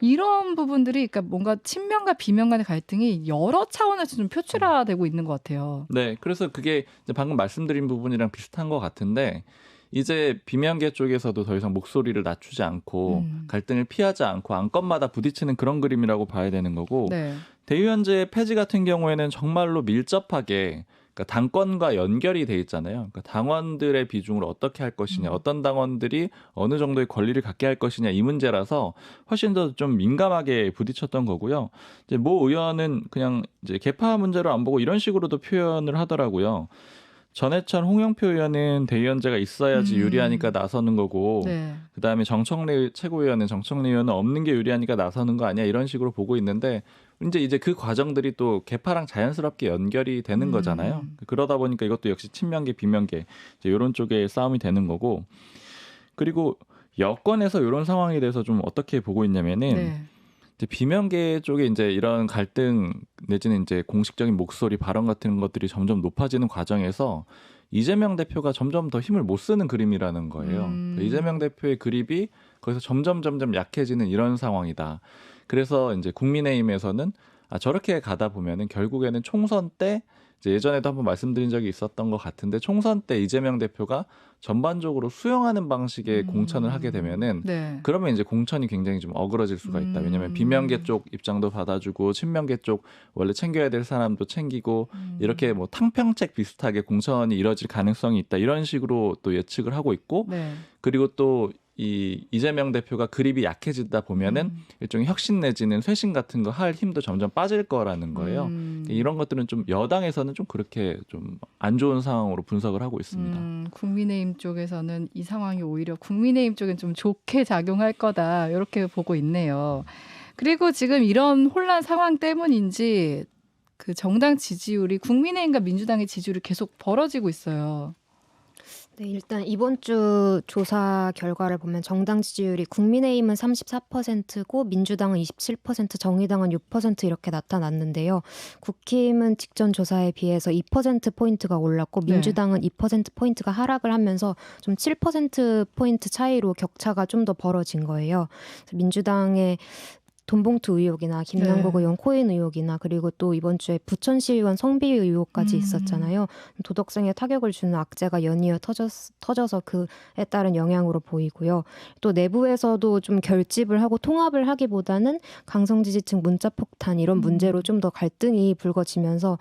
이런 부분들이 그러니까 뭔가 친명과 비명 간의 갈등이 여러 차원에서 좀 표출화되고 있는 것 같아요. 네, 그래서 그게 이제 방금 말씀드린 부분이랑 비슷한 것 같은데 이제 비명계 쪽에서도 더 이상 목소리를 낮추지 않고 갈등을 피하지 않고 안건마다 부딪히는 그런 그림이라고 봐야 되는 거고 네. 대의원제 폐지 같은 경우에는 정말로 밀접하게 그러니까 당권과 연결이 돼 있잖아요. 그러니까 당원들의 비중을 어떻게 할 것이냐, 어떤 당원들이 어느 정도의 권리를 갖게 할 것이냐 이 문제라서 훨씬 더 좀 민감하게 부딪혔던 거고요. 이제 모 의원은 그냥 이제 개파 문제로 안 보고 이런 식으로도 표현을 하더라고요. 전해철 홍영표 의원은 대의원제가 있어야지 유리하니까 나서는 거고 네. 그다음에 정청래 최고위원은 정청래 의원은 없는 게 유리하니까 나서는 거 아니야 이런 식으로 보고 있는데 이제 그 과정들이 또 개파랑 자연스럽게 연결이 되는 거잖아요. 그러다 보니까 이것도 역시 친명계 비명계 이제 이런 쪽의 싸움이 되는 거고 그리고 여권에서 이런 상황에 대해서 좀 어떻게 보고 있냐면은 네. 이제 비명계 쪽에 이제 이런 갈등 내지는 이제 공식적인 목소리 발언 같은 것들이 점점 높아지는 과정에서 이재명 대표가 점점 더 힘을 못 쓰는 그림이라는 거예요. 이재명 대표의 그립이 거기서 점점 약해지는 이런 상황이다. 그래서 이제 국민의힘에서는 아 저렇게 가다 보면은 결국에는 총선 때 이제 예전에도 한번 말씀드린 적이 있었던 것 같은데 총선 때 이재명 대표가 전반적으로 수용하는 방식의 공천을 하게 되면은 네. 그러면 이제 공천이 굉장히 좀 어그러질 수가 있다. 왜냐하면 비명계 쪽 입장도 받아주고 친명계 쪽 원래 챙겨야 될 사람도 챙기고 이렇게 뭐 탕평책 비슷하게 공천이 이뤄질 가능성이 있다. 이런 식으로 또 예측을 하고 있고 네. 그리고 또 이 이재명 대표가 그립이 약해지다 보면은 일종의 혁신 내지는 쇄신 같은 거 할 힘도 점점 빠질 거라는 거예요. 이런 것들은 좀 여당에서는 좀 그렇게 좀 안 좋은 상황으로 분석을 하고 있습니다. 국민의힘 쪽에서는 이 상황이 오히려 국민의힘 쪽엔 좀 좋게 작용할 거다 이렇게 보고 있네요. 그리고 지금 이런 혼란 상황 때문인지 그 정당 지지율이 국민의힘과 민주당의 지지율이 계속 벌어지고 있어요. 네, 일단 이번 주 조사 결과를 보면 정당 지지율이 국민의힘은 34%고 민주당은 27%, 정의당은 6% 이렇게 나타났는데요. 국힘은 직전 조사에 비해서 2%포인트가 올랐고 민주당은 2%포인트가 하락을 하면서 좀 7%포인트 차이로 격차가 좀 더 벌어진 거예요. 그래서 민주당의 돈봉투 의혹이나 김남국 의원 코인 의혹이나 그리고 또 이번 주에 부천시 의원 성비 의혹까지 있었잖아요. 도덕성에 타격을 주는 악재가 연이어 터져서 그에 따른 영향으로 보이고요. 또 내부에서도 좀 결집을 하고 통합을 하기보다는 강성 지지층 문자 폭탄 이런 문제로 좀 더 갈등이 불거지면서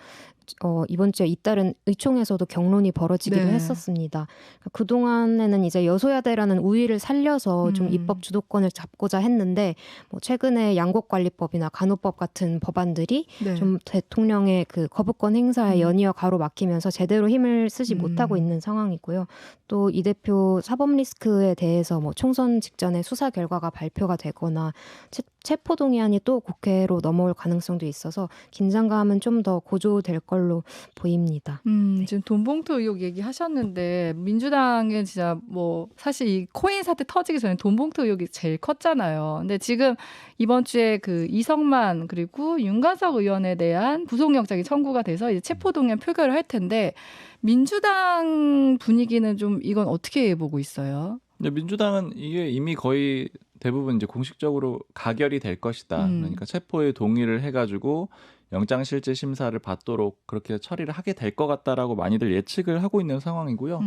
이번 주에 잇따른 의총에서도 격론이 벌어지기도 했었습니다. 그동안에는 이제 여소야대라는 우위를 살려서 좀 입법 주도권을 잡고자 했는데 뭐 최근에 양곡관리법이나 간호법 같은 법안들이 좀 대통령의 그 거부권 행사에 연이어 가로막히면서 제대로 힘을 쓰지 못하고 있는 상황이고요. 또 이 대표 사법 리스크에 대해서 뭐 총선 직전에 수사 결과가 발표가 되거나 체포동의안이 또 국회로 넘어올 가능성도 있어서 긴장감은 좀 더 고조될 걸로 보입니다. 지금 돈봉투 의혹 얘기하셨는데 민주당은 진짜 뭐 사실 이 코인 사태 터지기 전에 돈봉투 의혹이 제일 컸잖아요. 근데 지금 이번 주에 그 이성만 그리고 윤관석 의원에 대한 구속영장이 청구가 돼서 이제 체포동의안 표결을 할 텐데 민주당 분위기는 좀 이건 어떻게 보고 있어요? 근데 민주당은 이게 이미 거의 대부분 이제 공식적으로 가결이 될 것이다. 그러니까 체포에 동의를 해가지고 영장실질 심사를 받도록 그렇게 처리를 하게 될 것 같다라고 많이들 예측을 하고 있는 상황이고요.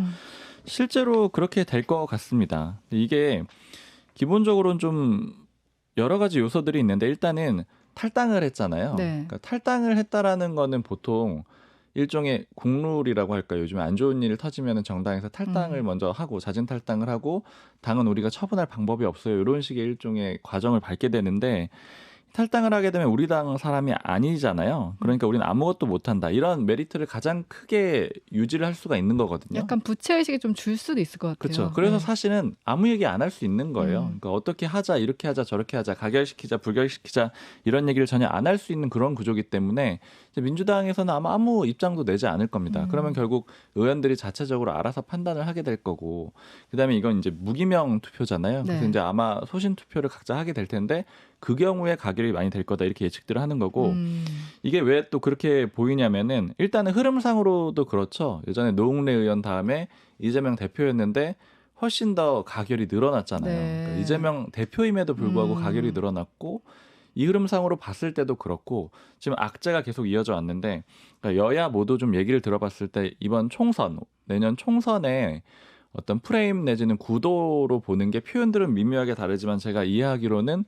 실제로 그렇게 될 것 같습니다. 이게 기본적으로는 좀 여러 가지 요소들이 있는데 일단은 탈당을 했잖아요. 네. 그러니까 탈당을 했다라는 거는 보통 일종의 국룰이라고 할까요? 요즘 안 좋은 일이 터지면 정당에서 탈당을 먼저 하고 자진 탈당을 하고 당은 우리가 처분할 방법이 없어요. 이런 식의 일종의 과정을 밟게 되는데 탈당을 하게 되면 우리 당 사람이 아니잖아요. 그러니까 우리는 아무것도 못한다. 이런 메리트를 가장 크게 유지를 할 수가 있는 거거든요. 약간 부채의식이 좀 줄 수도 있을 것 같아요. 그렇죠. 그래서 네. 사실은 아무 얘기 안 할 수 있는 거예요. 그러니까 어떻게 하자, 이렇게 하자, 저렇게 하자, 가결시키자, 불결시키자 이런 얘기를 전혀 안 할 수 있는 그런 구조기 때문에 이제 민주당에서는 아마 아무 입장도 내지 않을 겁니다. 그러면 결국 의원들이 자체적으로 알아서 판단을 하게 될 거고, 그다음에 이건 이제 무기명 투표잖아요. 그래서 네. 이제 아마 소신 투표를 각자 하게 될 텐데 그 경우에 가결이 많이 될 거다 이렇게 예측들을 하는 거고. 이게 왜 또 그렇게 보이냐면은 일단은 흐름상으로도 그렇죠. 예전에 노웅래 의원 다음에 이재명 대표였는데 훨씬 더 가결이 늘어났잖아요. 네. 그러니까 이재명 대표임에도 불구하고 가결이 늘어났고 이 흐름상으로 봤을 때도 그렇고 지금 악재가 계속 이어져 왔는데 그러니까 여야 모두 좀 얘기를 들어봤을 때 이번 총선, 내년 총선에 어떤 프레임 내지는 구도로 보는 게 표현들은 미묘하게 다르지만 제가 이해하기로는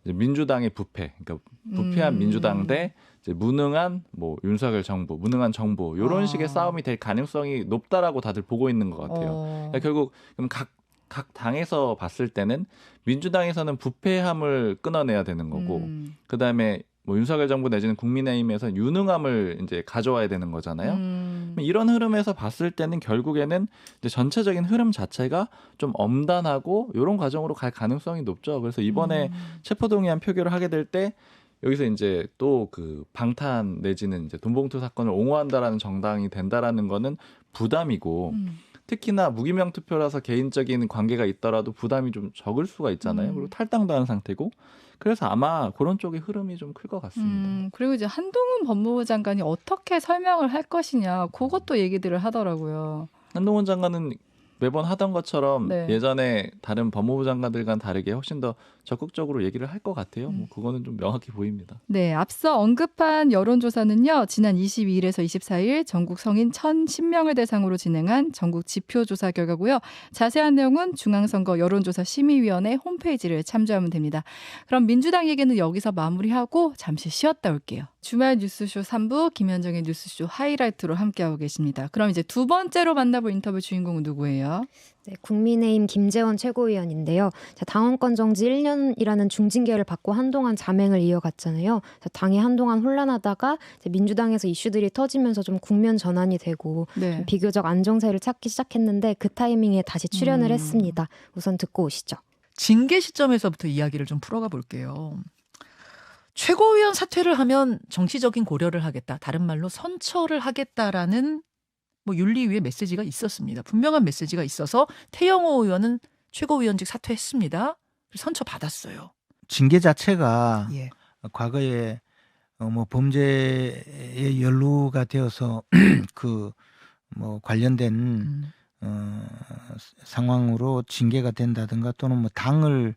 이제 민주당의 부패, 그러니까 부패한 민주당 대 이제 무능한 뭐 윤석열 정부, 무능한 정부 이런 식의 싸움이 될 가능성이 높다라고 다들 보고 있는 것 같아요. 그러니까 결국 그럼 각 당에서 봤을 때는 민주당에서는 부패함을 끊어내야 되는 거고, 그 다음에 뭐 윤석열 정부 내지는 국민의힘에서 유능함을 이제 가져와야 되는 거잖아요. 이런 흐름에서 봤을 때는 결국에는 이제 전체적인 흐름 자체가 좀 엄단하고 이런 과정으로 갈 가능성이 높죠. 그래서 이번에 체포동의안 표결을 하게 될 때 여기서 이제 또 그 방탄 내지는 이제 돈봉투 사건을 옹호한다라는 정당이 된다라는 거는 부담이고. 특히나 무기명 투표라서 개인적인 관계가 있더라도 부담이 좀 적을 수가 있잖아요. 그리고 탈당도 한 상태고. 그래서 아마 그런 쪽의 흐름이 좀 클 것 같습니다. 그리고 이제 한동훈 법무부 장관이 어떻게 설명을 할 것이냐, 그것도 얘기들을 하더라고요. 한동훈 장관은 매번 하던 것처럼 네. 예전에 다른 법무부 장관들과는 다르게 훨씬 더 적극적으로 얘기를 할 것 같아요. 뭐 그거는 좀 명확히 보입니다. 네, 앞서 언급한 여론조사는요, 지난 22일에서 24일 전국 성인 1,010명을 대상으로 진행한 전국 지표조사 결과고요. 자세한 내용은 중앙선거 여론조사 심의위원회 홈페이지를 참조하면 됩니다. 그럼 민주당 얘기는 여기서 마무리하고 잠시 쉬었다 올게요. 주말 뉴스쇼 3부 김현정의 뉴스쇼 하이라이트로 함께하고 계십니다. 그럼 이제 두 번째로 만나볼 인터뷰 주인공은 누구예요? 네, 국민의힘 김재원 최고위원인데요. 자, 당원권 정지 1년이라는 중징계를 받고 한동안 잠행을 이어갔잖아요. 자, 당이 한동안 혼란하다가 이제 민주당에서 이슈들이 터지면서 좀 국면 전환이 되고 네. 좀 비교적 안정세를 찾기 시작했는데 그 타이밍에 다시 출연을 했습니다. 우선 듣고 오시죠. 징계 시점에서부터 이야기를 좀 풀어가 볼게요. 최고위원 사퇴를 하면 정치적인 고려를 하겠다. 다른 말로 선처를 하겠다라는 뭐 윤리위의 메시지가 있었습니다. 분명한 메시지가 있어서 태영호 의원은 최고위원직 사퇴했습니다. 선처 받았어요. 징계 자체가 예. 과거에 뭐 범죄에 연루가 되어서 그 뭐 관련된 상황으로 징계가 된다든가 또는 뭐 당을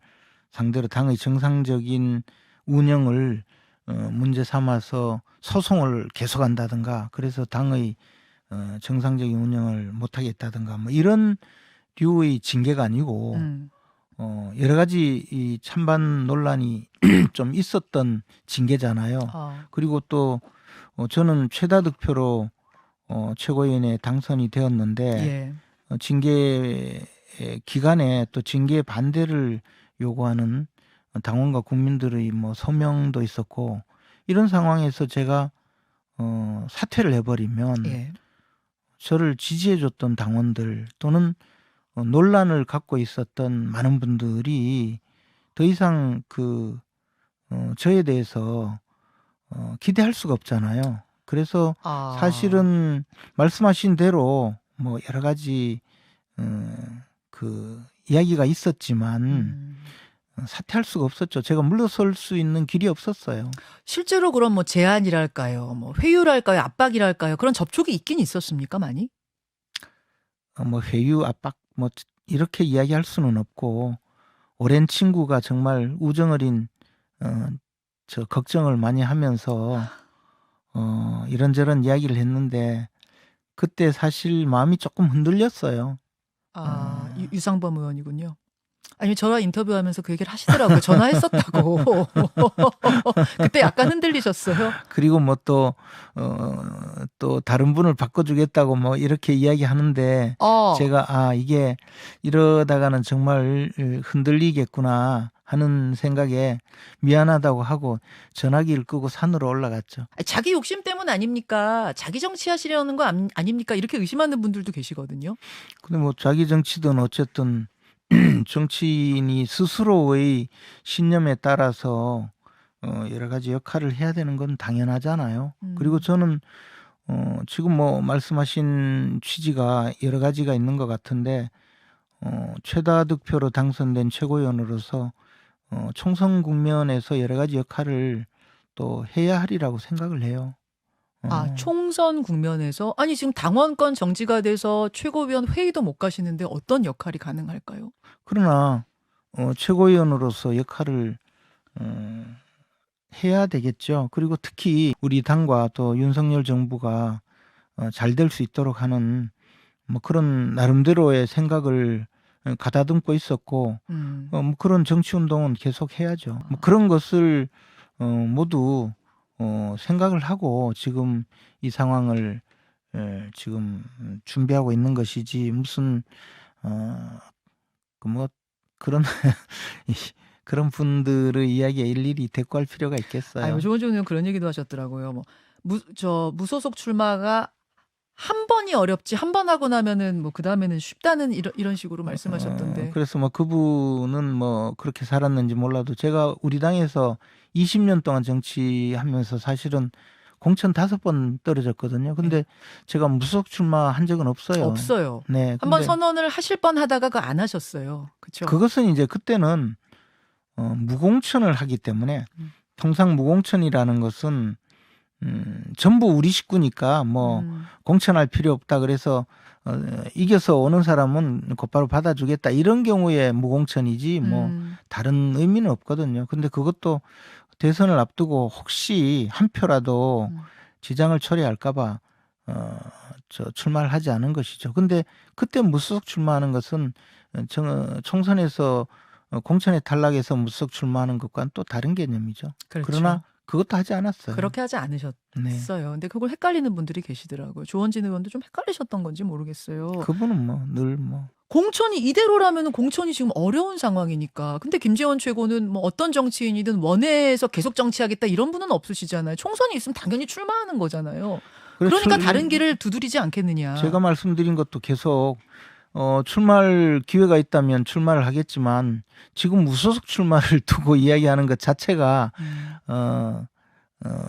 상대로 당의 정상적인 운영을 문제 삼아서 소송을 계속한다든가 그래서 당의 정상적인 운영을 못하겠다든가 뭐 이런 류의 징계가 아니고 여러 가지 이 찬반 논란이 좀 있었던 징계잖아요. 그리고 또 저는 최다 득표로 최고위원에 당선이 되었는데 예. 징계 기간에 또 징계 반대를 요구하는 당원과 국민들의 뭐 소명도 있었고 이런 상황에서 제가 사퇴를 해버리면 예. 저를 지지해줬던 당원들 또는 논란을 갖고 있었던 많은 분들이 더 이상 저에 대해서 기대할 수가 없잖아요. 그래서 사실은 말씀하신 대로 뭐 여러 가지 그 이야기가 있었지만 사퇴할 수가 없었죠. 제가 물러설 수 있는 길이 없었어요. 실제로 그럼 뭐 제안이랄까요, 뭐 회유랄까요, 압박이랄까요, 그런 접촉이 있긴 있었습니까, 많이? 뭐 회유 압박 뭐 이렇게 이야기할 수는 없고 오랜 친구가 정말 우정어린 저 걱정을 많이 하면서 이런저런 이야기를 했는데 그때 사실 마음이 조금 흔들렸어요. 유상범 의원이군요. 아니 저와 인터뷰하면서 그 얘기를 하시더라고요. 전화했었다고. 그때 약간 흔들리셨어요? 그리고 뭐 또 다른 분을 바꿔주겠다고 뭐 이렇게 이야기하는데 제가 이게 이러다가는 정말 흔들리겠구나 하는 생각에 미안하다고 하고 전화기를 끄고 산으로 올라갔죠. 자기 욕심 때문 아닙니까? 자기 정치하시려는 거 아닙니까? 이렇게 의심하는 분들도 계시거든요. 근데 뭐 자기 정치든 어쨌든 정치인이 스스로의 신념에 따라서 여러 가지 역할을 해야 되는 건 당연하잖아요. 그리고 저는 지금 뭐 말씀하신 취지가 여러 가지가 있는 것 같은데 최다 득표로 당선된 최고위원으로서 총선 국면에서 여러 가지 역할을 또 해야 하리라고 생각을 해요. 총선 국면에서 아니 지금 당원권 정지가 돼서 최고위원 회의도 못 가시는데 어떤 역할이 가능할까요? 그러나 최고위원으로서 역할을 해야 되겠죠. 그리고 특히 우리 당과 또 윤석열 정부가 잘 될 수 있도록 하는 뭐 그런 나름대로의 생각을 가다듬고 있었고 뭐 그런 정치 운동은 계속 해야죠. 뭐 그런 것을 모두 생각을 하고 지금 이 상황을 지금 준비하고 있는 것이지 무슨 뭐 그런 그런 분들의 이야기에 일일이 대꾸할 필요가 있겠어요. 조원준 의원 그런 얘기도 하셨더라고요. 뭐 무소속 출마가 한 번이 어렵지 한 번 하고 나면은 뭐 그 다음에는 쉽다는 이런 식으로 말씀하셨던데. 그래서 뭐 그분은 뭐 그렇게 살았는지 몰라도 제가 우리 당에서 20년 동안 정치하면서 사실은 공천 5번 떨어졌거든요. 근데 제가 무소속 출마한 적은 없어요. 없어요. 네. 한번 선언을 하실 뻔 하다가 그거 안 하셨어요. 그렇죠? 그것은 이제 그때는 무공천을 하기 때문에 통상 무공천이라는 것은 전부 우리 식구니까 뭐 공천할 필요 없다 그래서 이겨서 오는 사람은 곧바로 받아주겠다 이런 경우에 무공천이지 뭐 다른 의미는 없거든요. 근데 그것도 대선을 앞두고 혹시 한 표라도 지장을 초래할까봐 출마를 하지 않은 것이죠. 근데 그때 무소속 출마하는 것은 총선에서 공천에 탈락해서 무소속 출마하는 것과는 또 다른 개념이죠. 그렇죠. 그러나 그것도 하지 않았어요. 그렇게 하지 않으셨어요. 네. 근데 그걸 헷갈리는 분들이 계시더라고요. 조원진 의원도 좀 헷갈리셨던 건지 모르겠어요. 그분은 뭐 늘 뭐 공천이 이대로라면 공천이 지금 어려운 상황이니까. 근데 김재원 최고는 뭐 어떤 정치인이든 원외에서 계속 정치하겠다 이런 분은 없으시잖아요. 총선이 있으면 당연히 출마하는 거잖아요. 그러니까 다른 길을 두드리지 않겠느냐. 제가 말씀드린 것도 계속 출마할 기회가 있다면 출마를 하겠지만 지금 무소속 출마를 두고 이야기하는 것 자체가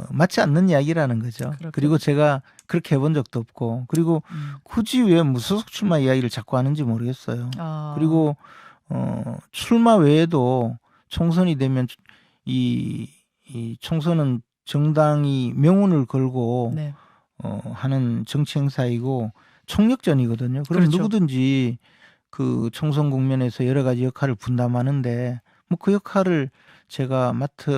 맞지 않는 이야기라는 거죠. 그렇군요. 그리고 제가 그렇게 해본 적도 없고 그리고 굳이 왜 무소속 출마 이야기를 자꾸 하는지 모르겠어요. 그리고 출마 외에도 총선이 되면 이 총선은 정당이 명운을 걸고 네. 하는 정치 행사이고 총력전이거든요. 그럼 그렇죠. 누구든지 그 총선 국면에서 여러 가지 역할을 분담하는데 뭐 그 역할을 제가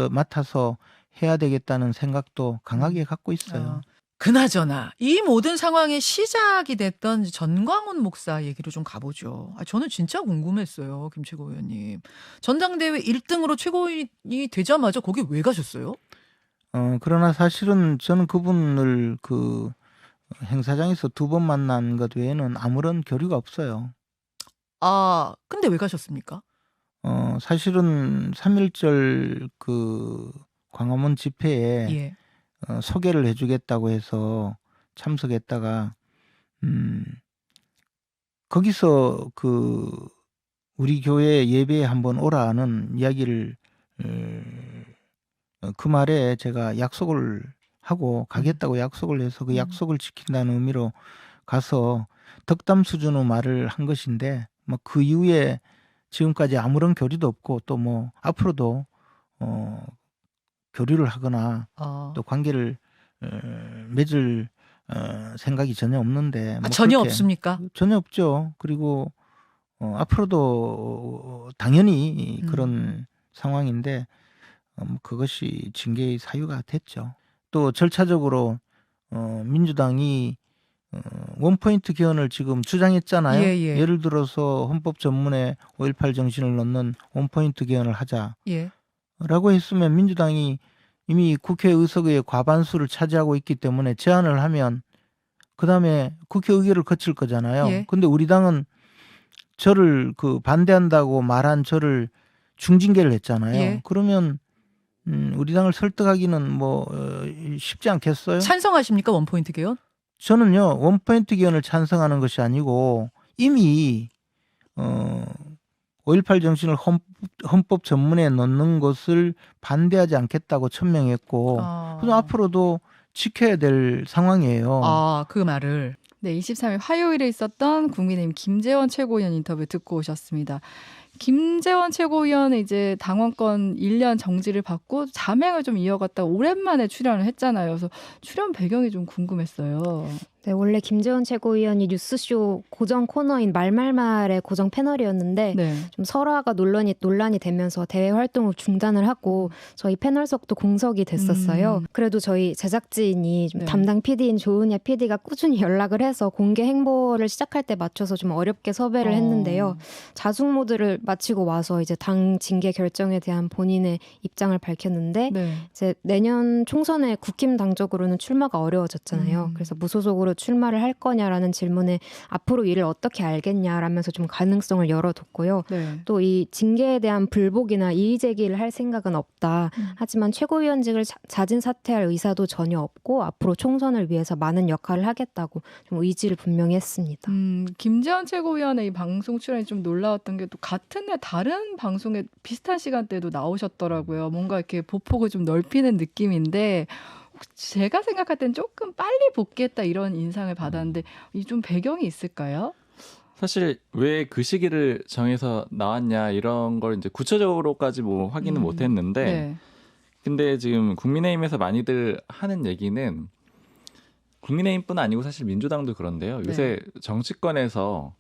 맡아서 해야 되겠다는 생각도 강하게 갖고 있어요. 그나저나 이 모든 상황의 시작이 됐던 전광훈 목사 얘기로 좀 가보죠. 저는 진짜 궁금했어요. 김최고 의원님. 전당대회 1등으로 최고위원이 되자마자 거기 왜 가셨어요? 그러나 사실은 저는 그분을 그 행사장에서 2번 만난 것 외에는 아무런 교류가 없어요. 근데 왜 가셨습니까? 사실은 3.1절 그 광화문 집회에 예. 소개를 해주겠다고 해서 참석했다가 거기서 그 우리 교회 예배에 한번 오라는 이야기를 그 말에 제가 약속을 하고 가겠다고 약속을 해서 그 약속을 지킨다는 의미로 가서 덕담 수준의 말을 한 것인데 뭐 그 이후에 지금까지 아무런 교류도 없고 또 뭐 앞으로도 교류를 하거나 또 관계를 맺을 생각이 전혀 없는데 뭐 전혀 그렇게 없습니까? 전혀 없죠. 그리고 앞으로도 당연히 그런 상황인데 그것이 징계의 사유가 됐죠. 또 절차적으로 민주당이 원포인트 개헌을 지금 주장했잖아요. 예, 예. 예를 들어서 헌법 전문에 5.18 정신을 넣는 원포인트 개헌을 하자라고 예. 했으면 민주당이 이미 국회 의석의 과반수를 차지하고 있기 때문에 제안을 하면 그다음에 국회 의결을 거칠 거잖아요. 예. 근데 우리 당은 저를 반대한다고 말한 저를 중징계를 했잖아요. 예. 그러면 우리 당을 설득하기는 쉽지 않겠어요? 찬성하십니까 원포인트 개헌? 저는요 원포인트 개헌을 찬성하는 것이 아니고 이미 5.18 정신을 헌법 전문에 넣는 것을 반대하지 않겠다고 천명했고 그래서 앞으로도 지켜야 될 상황이에요. 그 말을. 네, 23일 화요일에 있었던 국민의힘 김재원 최고위원 인터뷰 듣고 오셨습니다. 김재원 최고위원은 이제 당원권 1년 정지를 받고 자맹을 좀 이어갔다가 오랜만에 출연을 했잖아요. 그래서 출연 배경이 좀 궁금했어요. 네, 원래 김재원 최고위원이 뉴스쇼 고정 코너인 말말말의 고정 패널이었는데 네. 좀 설화가 논란이 되면서 대회 활동을 중단을 하고 저희 패널석도 공석이 됐었어요. 그래도 저희 제작진이 좀 네. 담당 PD인 조은야 PD가 꾸준히 연락을 해서 공개 행보를 시작할 때 맞춰서 좀 어렵게 섭외를 했는데요. 자숙 모드를 마치고 와서 이제 당 징계 결정에 대한 본인의 입장을 밝혔는데 네. 이제 내년 총선에 국힘 당적으로는 출마가 어려워졌잖아요. 그래서 무소속으로 출마를 할 거냐라는 질문에 앞으로 이를 어떻게 알겠냐라면서 좀 가능성을 열어뒀고요. 네. 또 이 징계에 대한 불복이나 이의 제기를 할 생각은 없다. 하지만 최고위원직을 자진 사퇴할 의사도 전혀 없고 앞으로 총선을 위해서 많은 역할을 하겠다고 좀 의지를 분명히 했습니다. 김재원 최고위원의 이 방송 출연이 좀 놀라웠던 게 또 같은 날 다른 방송에 비슷한 시간대에도 나오셨더라고요. 뭔가 이렇게 보폭을 좀 넓히는 느낌인데 제가 생각할 땐 조금 빨리 복귀했다 이런 인상을 받았는데 이 좀 배경이 있을까요? 사실 왜 그 시기를 정해서 나왔냐 이런 걸 이제 구체적으로까지 확인은 못했는데 네. 근데 지금 국민의힘에서 많이들 하는 얘기는 국민의힘뿐 아니고 사실 민주당도 그런데요. 요새 정치권에서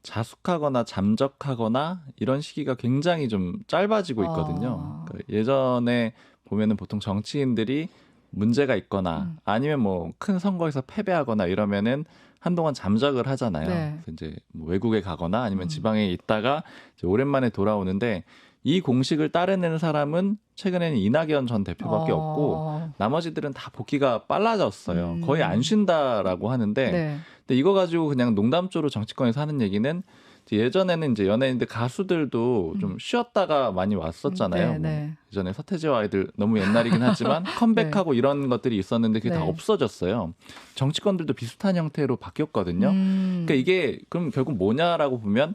자숙하거나 잠적하거나 이런 시기가 굉장히 좀 짧아지고 있거든요. 그러니까 예전에 보면은 보통 정치인들이 문제가 있거나 아니면 큰 선거에서 패배하거나 이러면은 한동안 잠적을 하잖아요. 네. 그래서 이제 외국에 가거나 아니면 지방에 있다가 이제 오랜만에 돌아오는데 이 공식을 따르는 사람은 최근에는 이낙연 전 대표밖에 없고 나머지들은 다 복귀가 빨라졌어요. 거의 안 쉰다라고 하는데 네. 근데 이거 가지고 그냥 농담조로 정치권에서 하는 얘기는 예전에는 이제 연예인들 가수들도 좀 쉬었다가 많이 왔었잖아요. 네, 네. 예전에 서태지와 아이들 너무 옛날이긴 하지만 컴백하고 이런 것들이 있었는데 그게 다 네. 없어졌어요. 정치권들도 비슷한 형태로 바뀌었거든요. 그러니까 이게 그럼 결국 뭐냐라고 보면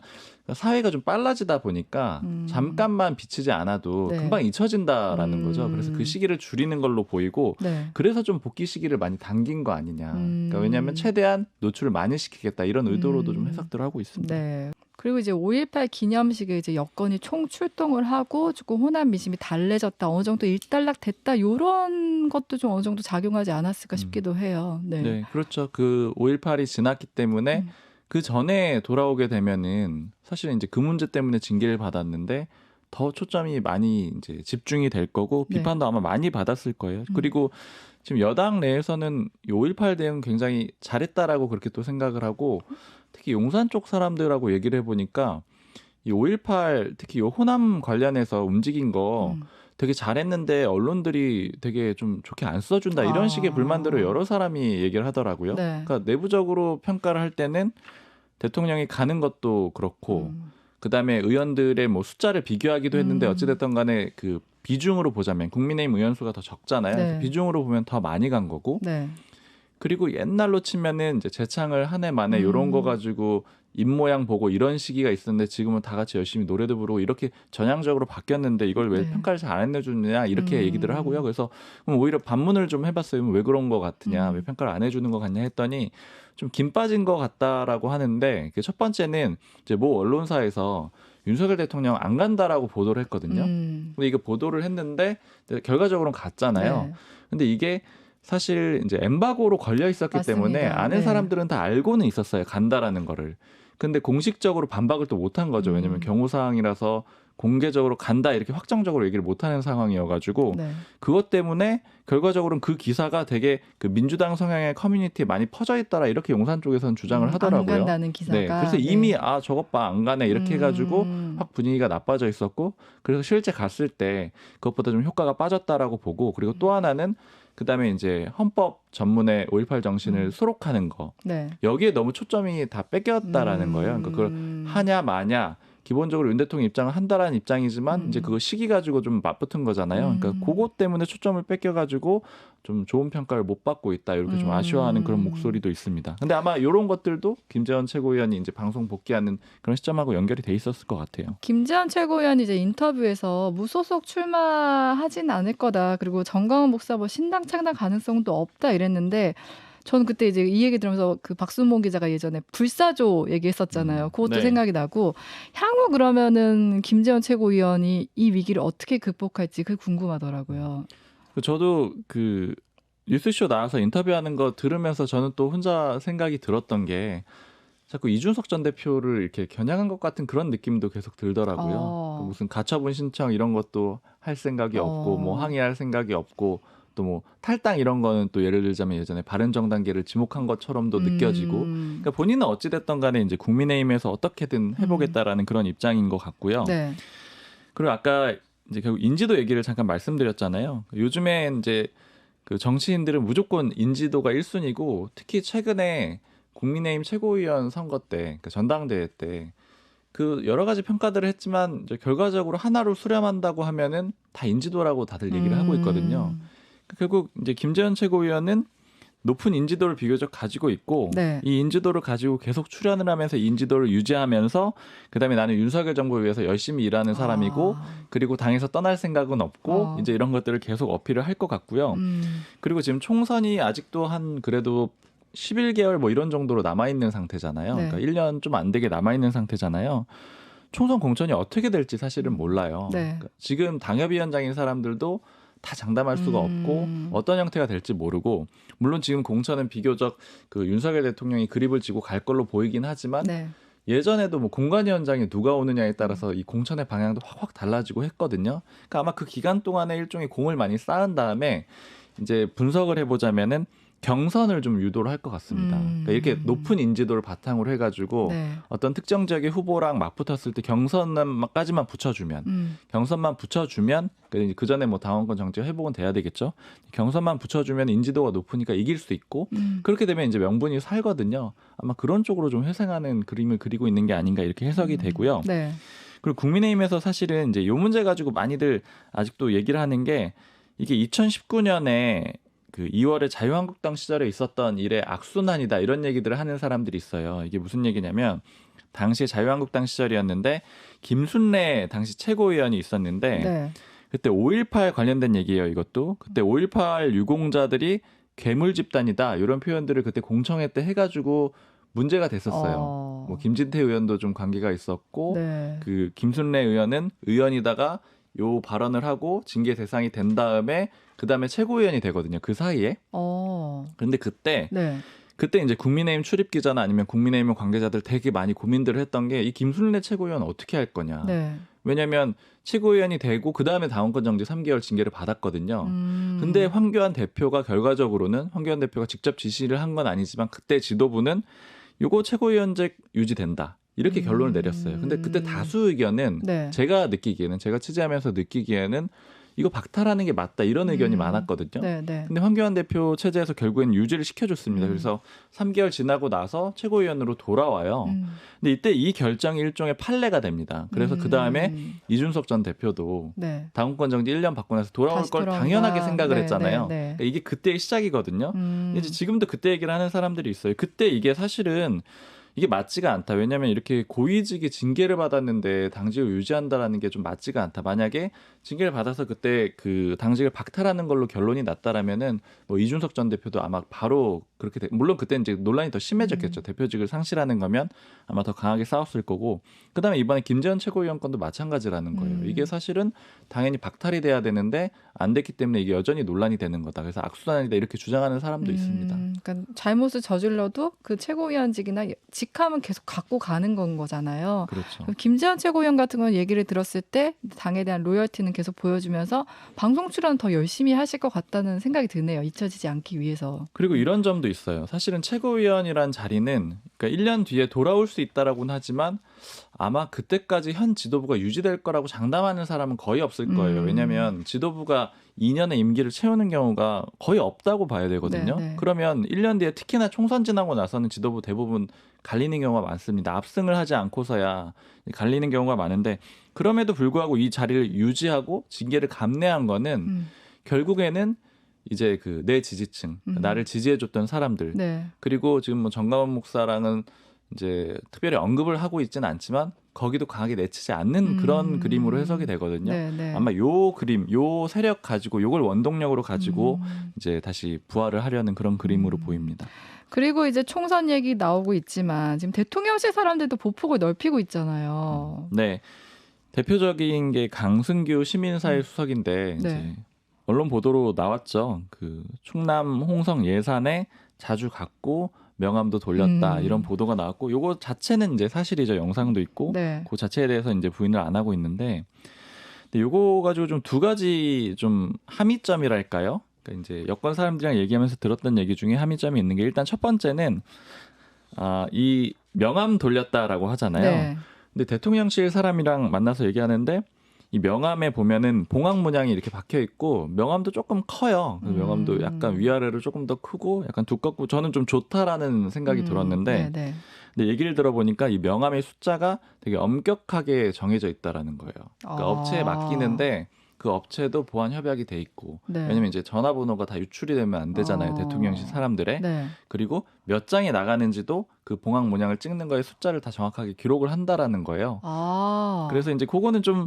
사회가 좀 빨라지다 보니까 잠깐만 비치지 않아도 네. 금방 잊혀진다라는 거죠. 그래서 그 시기를 줄이는 걸로 보이고 네. 그래서 좀 복귀 시기를 많이 당긴 거 아니냐. 그러니까 왜냐하면 최대한 노출을 많이 시키겠다 이런 의도로도 좀 해석들을 하고 있습니다. 네. 그리고 이제 5.18 기념식에 이제 여권이 총 출동을 하고 조금 호남 민심이 달래졌다, 어느 정도 일단락됐다 이런 것도 좀 어느 정도 작용하지 않았을까 싶기도 해요. 네. 네, 그렇죠. 그 5.18이 지났기 때문에 그 전에 돌아오게 되면은 사실은 이제 그 문제 때문에 징계를 받았는데 더 초점이 많이 이제 집중이 될 거고 네. 비판도 아마 많이 받았을 거예요. 그리고 지금 여당 내에서는 5.18 대응 굉장히 잘했다라고 그렇게 또 생각을 하고 특히 용산 쪽 사람들하고 얘기를 해보니까 이 5.18 특히 요 호남 관련해서 움직인 거 되게 잘했는데 언론들이 되게 좀 좋게 안 써준다 이런 식의 불만들을 여러 사람이 얘기를 하더라고요. 네. 그러니까 내부적으로 평가를 할 때는 대통령이 가는 것도 그렇고 그다음에 의원들의 숫자를 비교하기도 했는데 어찌됐든 간에 그 비중으로 보자면 국민의힘 의원 수가 더 적잖아요. 네. 그래서 비중으로 보면 더 많이 간 거고 네. 그리고 옛날로 치면은 이제 재창을 한 해 만에 이런 거 가지고 입 모양 보고 이런 시기가 있었는데 지금은 다 같이 열심히 노래도 부르고 이렇게 전향적으로 바뀌었는데 이걸 왜 평가를 잘 안 해주느냐 이렇게 얘기들을 하고요. 그래서 그럼 오히려 반문을 좀 해봤어요. 왜 그런 거 같으냐, 왜 평가를 안 해주는 거 같냐 했더니 좀 김 빠진 거 같다라고 하는데 첫 번째는 이제 모 언론사에서 윤석열 대통령 안 간다라고 보도를 했거든요. 근데 이게 보도를 했는데 결과적으로는 갔잖아요. 네. 근데 이게 사실 이제 엠바고로 걸려 있었기 맞습니다. 때문에 아는 네. 사람들은 다 알고는 있었어요. 간다라는 거를. 근데 공식적으로 반박을 또 못한 거죠. 왜냐하면 경호사항이라서 공개적으로 간다 이렇게 확정적으로 얘기를 못하는 상황이어가지고 네. 그것 때문에 결과적으로는 그 기사가 되게 그 민주당 성향의 커뮤니티에 많이 퍼져 있더라 이렇게 용산 쪽에서는 주장을 안 하더라고요. 간다는 기사가. 네, 그래서 이미 저것 봐 안 가네 이렇게 해가지고 확 분위기가 나빠져 있었고 그래서 실제 갔을 때 그것보다 좀 효과가 빠졌다라고 보고 그리고 또 하나는 그다음에 이제 헌법 전문의 5.18 정신을 수록하는 거 네. 여기에 너무 초점이 다 뺏겼다라는 거예요. 그러니까 그걸 하냐 마냐 기본적으로 윤 대통령 입장은 한다라는 입장이지만 이제 그거 시기 가지고 좀 맞붙은 거잖아요. 그러니까 그것 때문에 초점을 뺏겨가지고 좀 좋은 평가를 못 받고 있다 이렇게 좀 아쉬워하는 그런 목소리도 있습니다. 근데 아마 이런 것들도 김재원 최고위원이 이제 방송 복귀하는 그런 시점하고 연결이 돼 있었을 것 같아요. 김재원 최고위원이 이제 인터뷰에서 무소속 출마하진 않을 거다. 그리고 정광훈 목사 뭐 신당 창당 가능성도 없다 이랬는데 저는 그때 이제 이 얘기 들으면서 그 박순봉 기자가 예전에 불사조 얘기했었잖아요. 그것도 네. 생각이 나고 향후 그러면은 김재원 최고위원이 이 위기를 어떻게 극복할지 그게 궁금하더라고요. 저도 그 뉴스쇼 나와서 인터뷰하는 거 들으면서 저는 또 혼자 생각이 들었던 게 자꾸 이준석 전 대표를 이렇게 겨냥한 것 같은 그런 느낌도 계속 들더라고요. 그 무슨 가처분 신청 이런 것도 할 생각이 없고 뭐 항의할 생각이 없고 또 뭐 탈당 이런 거는 또 예를 들자면 예전에 바른정당계를 지목한 것처럼도 느껴지고 그러니까 본인은 어찌됐든 간에 이제 국민의힘에서 어떻게든 해보겠다라는 그런 입장인 것 같고요. 네. 그리고 아까 이제 결국 인지도 얘기를 잠깐 말씀드렸잖아요. 요즘에 이제 그 정치인들은 무조건 인지도가 1순위고 특히 최근에 국민의힘 최고위원 선거 때, 그러니까 전당대회 때 그 여러 가지 평가들을 했지만 이제 결과적으로 하나로 수렴한다고 하면은 다 인지도라고 다들 얘기를 하고 있거든요. 결국 이제 김재원 최고위원은 높은 인지도를 비교적 가지고 있고 네. 이 인지도를 가지고 계속 출연을 하면서 인지도를 유지하면서 그다음에 나는 윤석열 정부를 위해서 열심히 일하는 사람이고 그리고 당에서 떠날 생각은 없고 이제 이런 것들을 계속 어필을 할 것 같고요. 그리고 지금 총선이 아직도 한 그래도 11개월 뭐 이런 정도로 남아있는 상태잖아요. 네. 그러니까 1년 좀 안 되게 남아있는 상태잖아요. 총선 공천이 어떻게 될지 사실은 몰라요. 네. 그러니까 지금 당협위원장인 사람들도 다 장담할 수가 없고 어떤 형태가 될지 모르고 물론 지금 공천은 비교적 그 윤석열 대통령이 그립을 쥐고 갈 걸로 보이긴 하지만 네. 예전에도 뭐 공관위원장이 누가 오느냐에 따라서 이 공천의 방향도 확확 달라지고 했거든요. 그러니까 아마 그 기간 동안에 일종의 공을 많이 쌓은 다음에 이제 분석을 해보자면은 경선을 좀 유도를 할 것 같습니다. 그러니까 이렇게 높은 인지도를 바탕으로 해가지고 네. 어떤 특정 지역의 후보랑 맞붙었을 때 경선까지만 붙여주면 경선만 붙여주면 그 전에 뭐 당원권 정지 회복은 돼야 되겠죠. 경선만 붙여주면 인지도가 높으니까 이길 수 있고 그렇게 되면 이제 명분이 살거든요. 아마 그런 쪽으로 좀 회생하는 그림을 그리고 있는 게 아닌가 이렇게 해석이 되고요. 네. 그리고 국민의힘에서 사실은 이제 이 문제 가지고 많이들 아직도 얘기를 하는 게 이게 2019년에 그 2월에 자유한국당 시절에 있었던 일의 악순환이다 이런 얘기들을 하는 사람들이 있어요. 이게 무슨 얘기냐면 당시 자유한국당 시절이었는데 김순례 당시 최고위원이 있었는데 네. 그때 5.18 관련된 얘기예요. 이것도 그때 5.18 유공자들이 괴물 집단이다 이런 표현들을 그때 공청회 때 해가지고 문제가 됐었어요. 뭐 김진태 의원도 좀 관계가 있었고 네. 그 김순례 의원은 의원이다가 요 발언을 하고 징계 대상이 된 다음에 그 다음에 최고위원이 되거든요. 그 사이에. 근데 그때 네. 이제 국민의힘 출입 기자나 아니면 국민의힘 관계자들 되게 많이 고민들을 했던 게 이 김순례 최고위원 어떻게 할 거냐. 네. 왜냐하면 최고위원이 되고 그 다음에 당원권 정지 3개월 징계를 받았거든요. 근데 황교안 대표가 결과적으로는 황교안 대표가 직접 지시를 한 건 아니지만 그때 지도부는 요거 최고위원직 유지된다. 이렇게 결론을 내렸어요. 근데 그때 다수 의견은 네. 제가 취재하면서 느끼기에는 이거 박탈하는 게 맞다 이런 의견이 많았거든요. 네, 네. 근데 황교안 대표 체제에서 결국엔 유지를 시켜줬습니다. 그래서 3개월 지나고 나서 최고위원으로 돌아와요. 근데 이때 이 결정이 일종의 판례가 됩니다. 그래서 그 다음에 이준석 전 대표도 네. 당원권 정지 1년 받고 나서 돌아올 다시 걸 돌아온다. 당연하게 생각을 네, 했잖아요. 네, 네. 그러니까 이게 그때의 시작이거든요. 이제 지금도 그때 얘기를 하는 사람들이 있어요. 그때 이게 사실은 이게 맞지가 않다. 왜냐하면 이렇게 고위직이 징계를 받았는데 당직을 유지한다라는 게 좀 맞지가 않다. 만약에 징계를 받아서 그때 그 당직을 박탈하는 걸로 결론이 났다라면은 뭐 이준석 전 대표도 아마 바로 그렇게 물론 그때 이제 논란이 더 심해졌겠죠. 대표직을 상실하는 거면 아마 더 강하게 싸웠을 거고. 그다음에 이번에 김재원 최고위원 건도 마찬가지라는 거예요. 이게 사실은 당연히 박탈이 돼야 되는데 안 됐기 때문에 이게 여전히 논란이 되는 거다. 그래서 악순환이다 이렇게 주장하는 사람도 있습니다. 그러니까 잘못을 저질러도 그 최고위원직이나 직함은 계속 갖고 가는 건 거잖아요. 그렇죠. 김재현 최고위원 같은 건 얘기를 들었을 때 당에 대한 로열티는 계속 보여주면서 방송 출연 더 열심히 하실 것 같다는 생각이 드네요. 잊혀지지 않기 위해서. 그리고 이런 점도 있어요. 사실은 최고위원이란 자리는 그러니까 1년 뒤에 돌아올 수 있다라고는 하지만 아마 그때까지 현 지도부가 유지될 거라고 장담하는 사람은 거의 없을 거예요. 왜냐하면 지도부가 2년의 임기를 채우는 경우가 거의 없다고 봐야 되거든요. 네, 네. 그러면 1년 뒤에 특히나 총선 지나고 나서는 지도부 대부분 갈리는 경우가 많습니다. 압승을 하지 않고서야 갈리는 경우가 많은데 그럼에도 불구하고 이 자리를 유지하고 징계를 감내한 거는 결국에는 이제 그 내 지지층, 나를 지지해줬던 사람들 네. 그리고 지금 뭐 정가원 목사랑은 이제 특별히 언급을 하고 있지는 않지만 거기도 강하게 내치지 않는 그런 그림으로 해석이 되거든요. 네, 네. 아마 요 그림, 요 세력 가지고 요걸 원동력으로 가지고 이제 다시 부활을 하려는 그런 그림으로 보입니다. 그리고 이제 총선 얘기 나오고 있지만 지금 대통령실 사람들도 보폭을 넓히고 있잖아요. 네. 대표적인 게 강승규 시민사회 수석인데 이제 네. 언론 보도로 나왔죠. 그 충남 홍성 예산에 자주 갔고 명함도 돌렸다 이런 보도가 나왔고 요거 자체는 이제 사실이죠. 영상도 있고 네. 그 자체에 대해서 이제 부인을 안 하고 있는데 근데 요거 가지고 좀 두 가지 좀 함의점이랄까요? 그러니까 이제 여권 사람들이랑 얘기하면서 들었던 얘기 중에 함의점이 있는 게 일단 첫 번째는 이 명함 돌렸다라고 하잖아요. 네. 근데 대통령실 사람이랑 만나서 얘기하는데 이 명함에 보면은 봉황 문양이 이렇게 박혀 있고 명함도 조금 커요. 그 명함도 약간 위아래로 조금 더 크고 약간 두껍고 저는 좀 좋다라는 생각이 들었는데 네, 네. 근데 얘기를 들어보니까 이 명함의 숫자가 되게 엄격하게 정해져 있다라는 거예요. 그러니까 업체에 맡기는데 그 업체도 보안 협약이 돼 있고 네. 왜냐면 이제 전화번호가 다 유출이 되면 안 되잖아요. 대통령실 사람들의. 네. 그리고 몇 장이 나가는지도 그 봉황 문양을 찍는 거에 숫자를 다 정확하게 기록을 한다라는 거예요. 그래서 이제 그거는 좀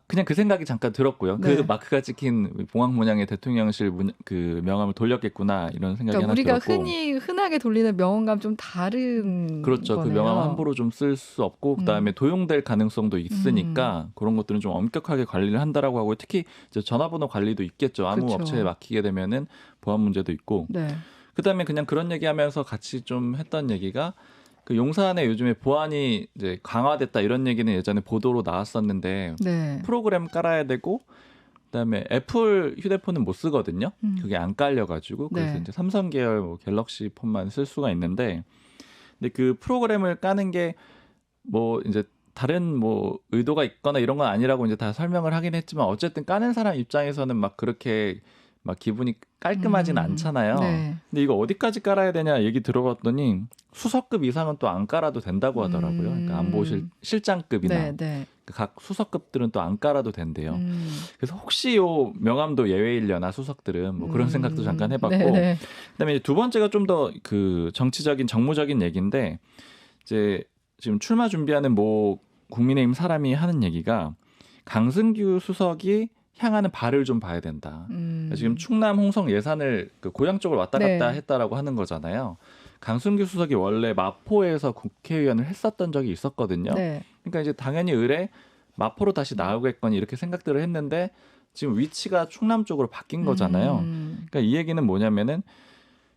그냥 그 생각이 잠깐 들었고요. 네. 그 마크가 찍힌 봉황 문양의 대통령실 그 명함을 돌렸겠구나 이런 생각이 그러니까 하나 우리가 들었고. 흔하게 돌리는 명함과 좀 다른 그렇죠. 거네요. 그 명함 함부로 좀 쓸 수 없고 그다음에 도용될 가능성도 있으니까 그런 것들은 좀 엄격하게 관리를 한다라고 하고 특히 이제 전화번호 관리도 있겠죠. 아무 그렇죠. 업체에 맡기게 되면은 보안 문제도 있고. 네. 그다음에 그냥 그런 얘기하면서 같이 좀 했던 얘기가 그 용산에 요즘에 보안이 이제 강화됐다 이런 얘기는 예전에 보도로 나왔었는데 네. 프로그램 깔아야 되고 그다음에 애플 휴대폰은 못 쓰거든요. 그게 안 깔려가지고 그래서 네. 이제 삼성 계열 뭐 갤럭시 폰만 쓸 수가 있는데 근데 그 프로그램을 까는 게 뭐 이제 다른 뭐 의도가 있거나 이런 건 아니라고 이제 다 설명을 하긴 했지만 어쨌든 까는 사람 입장에서는 막 그렇게 막 기분이 깔끔하진 않잖아요. 네. 근데 이거 어디까지 깔아야 되냐 얘기 들어봤더니 수석급 이상은 또 안 깔아도 된다고 하더라고요. 그러니까 안보실장급이나 네, 네. 각 수석급들은 또 안 깔아도 된대요. 그래서 혹시 요 명함도 예외이려나 수석들은 뭐 그런 생각도 잠깐 해봤고 네, 네. 그다음에 이제 두 번째가 좀 더 그 정치적인 정무적인 얘기인데 이제 지금 출마 준비하는 뭐 국민의힘 사람이 하는 얘기가 강승규 수석이 향하는 발을 좀 봐야 된다. 지금 충남 홍성 예산을 그 고향 쪽을 왔다 갔다 네. 했다라고 하는 거잖아요. 강승규 수석이 원래 마포에서 국회의원을 했었던 적이 있었거든요. 네. 그러니까 이제 당연히 의뢰 마포로 다시 나오겠거니 이렇게 생각들을 했는데 지금 위치가 충남 쪽으로 바뀐 거잖아요. 그러니까 이 얘기는 뭐냐면은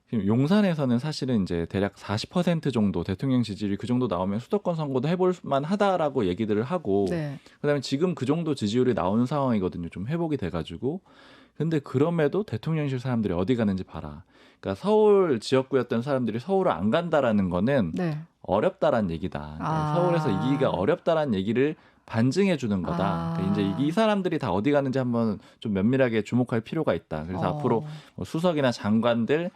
지금 용산에서는 사실은 이제 대략 40% 정도 대통령 지지율이 그 정도 나오면 수도권 선거도 해볼 만하다라고 얘기들을 하고 네. 그다음에 지금 그 정도 지지율이 나오는 상황이거든요. 좀 회복이 돼가지고 근데 그럼에도 대통령실 사람들이 어디 가는지 봐라. 그러니까 서울 지역구였던 사람들이 서울을 안 간다라는 거는 네. 어렵다라는 얘기다. 그러니까 서울에서 이기기가 어렵다라는 얘기를 반증해 주는 거다. 그러니까 이제 이 사람들이 다 어디 가는지 한번 좀 면밀하게 주목할 필요가 있다. 그래서 앞으로 뭐 수석이나 장관들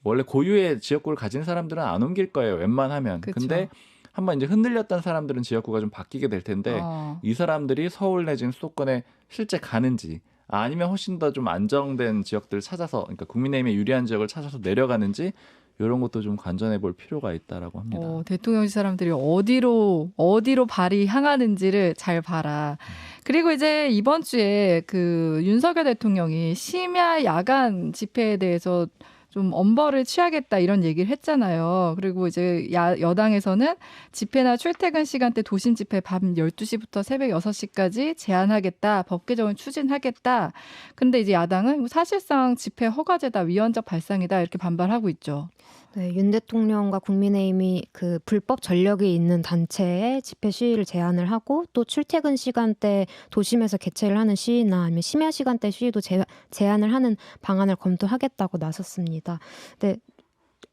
원래 고유의 지역구를 가진 사람들은 안 옮길 거예요. 웬만하면. 그쵸. 근데 한번 이제 흔들렸던 사람들은 지역구가 좀 바뀌게 될 텐데 이 사람들이 서울 내지는 수도권에 실제 가는지 아니면 훨씬 더 좀 안정된 지역들을 찾아서 그러니까 국민의힘에 유리한 지역을 찾아서 내려가는지 이런 것도 좀 관전해 볼 필요가 있다라고 합니다. 대통령실 사람들이 어디로 발이 향하는지를 잘 봐라. 그리고 이제 이번 주에 그 윤석열 대통령이 심야 야간 집회에 대해서 좀 엄벌을 취하겠다 이런 얘기를 했잖아요. 그리고 이제 여당에서는 집회나 출퇴근 시간대 도심 집회 밤 12시부터 새벽 6시까지 제한하겠다. 법 개정을 추진하겠다. 근데 이제 야당은 사실상 집회 허가제다. 위헌적 발상이다. 이렇게 반발하고 있죠. 네, 윤 대통령과 국민의힘이 그 불법 전력이 있는 단체에 집회 시위를 제한을 하고 또 출퇴근 시간대 도심에서 개최를 하는 시위나 아니면 심야 시간대 시위도 제한을 하는 방안을 검토하겠다고 나섰습니다. 근데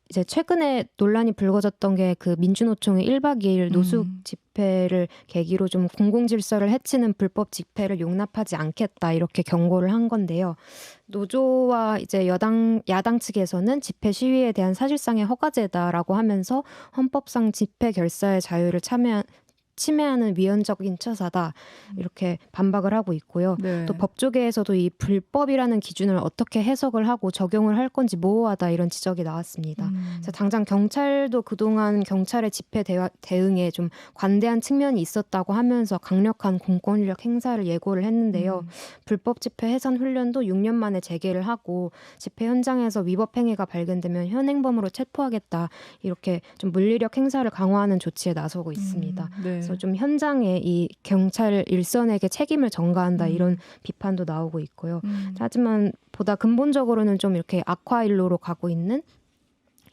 이제 최근에 논란이 불거졌던 게 그 민주노총의 1박 2일 노숙 집회를 계기로 좀 공공질서를 해치는 불법 집회를 용납하지 않겠다 이렇게 경고를 한 건데요. 노조와 이제 야당 측에서는 집회 시위에 대한 사실상의 허가제다라고 하면서 헌법상 집회 결사의 자유를 침해하는 위헌적인 처사다 이렇게 반박을 하고 있고요. 네. 또 법조계에서도 이 불법이라는 기준을 어떻게 해석을 하고 적용을 할 건지 모호하다 이런 지적이 나왔습니다. 그래서 당장 경찰도 그동안 경찰의 집회 대응에 좀 관대한 측면이 있었다고 하면서 강력한 공권력 행사를 예고를 했는데요. 불법 집회 해산 훈련도 6년 만에 재개를 하고 집회 현장에서 위법 행위가 발견되면 현행범으로 체포하겠다 이렇게 좀 물리력 행사를 강화하는 조치에 나서고 있습니다. 네. 그래서 좀 현장에 이 경찰 일선에게 책임을 전가한다 이런 비판도 나오고 있고요. 하지만 보다 근본적으로는 좀 이렇게 악화일로로 가고 있는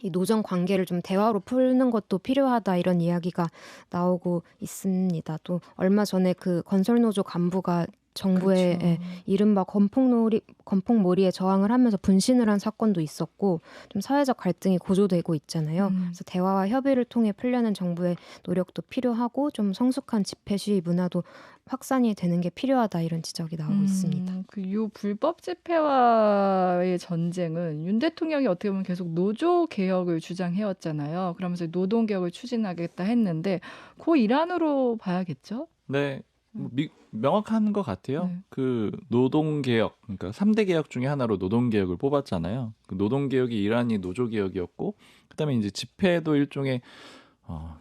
이 노정 관계를 좀 대화로 풀는 것도 필요하다 이런 이야기가 나오고 있습니다. 또 얼마 전에 그 건설노조 간부가 정부의 그렇죠. 이른바 건폭몰이에 저항을 하면서 분신을 한 사건도 있었고 좀 사회적 갈등이 고조되고 있잖아요. 그래서 대화와 협의를 통해 풀려는 정부의 노력도 필요하고 좀 성숙한 집회 시위 문화도 확산이 되는 게 필요하다 이런 지적이 나오고 있습니다. 요 불법 집회와의 전쟁은 윤 대통령이 어떻게 보면 계속 노조 개혁을 주장해왔잖아요. 그러면서 노동 개혁을 추진하겠다 했는데 그 일환으로 봐야겠죠? 네. 명확한 것 같아요. 네. 그 노동개혁, 그러니까 3대 개혁 중에 하나로 노동개혁을 뽑았잖아요. 그 노동개혁이 일환이 노조개혁이었고, 그다음에 이제 집회도 일종의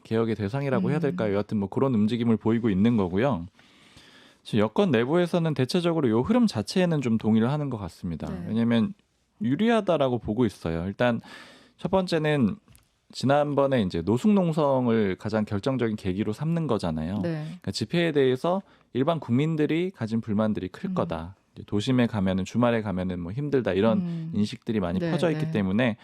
개혁의 대상이라고 해야 될까요? 여하튼 뭐 그런 움직임을 보이고 있는 거고요. 지금 여권 내부에서는 대체적으로 이 흐름 자체에는 좀 동의를 하는 것 같습니다. 네. 왜냐하면 유리하다라고 보고 있어요. 일단 첫 번째는 지난번에 이제 노숙농성을 가장 결정적인 계기로 삼는 거잖아요. 네. 그러니까 집회에 대해서 일반 국민들이 가진 불만들이 클 거다. 이제 도심에 가면은 주말에 가면은 뭐 힘들다 이런 인식들이 많이 네, 퍼져 있기 네. 때문에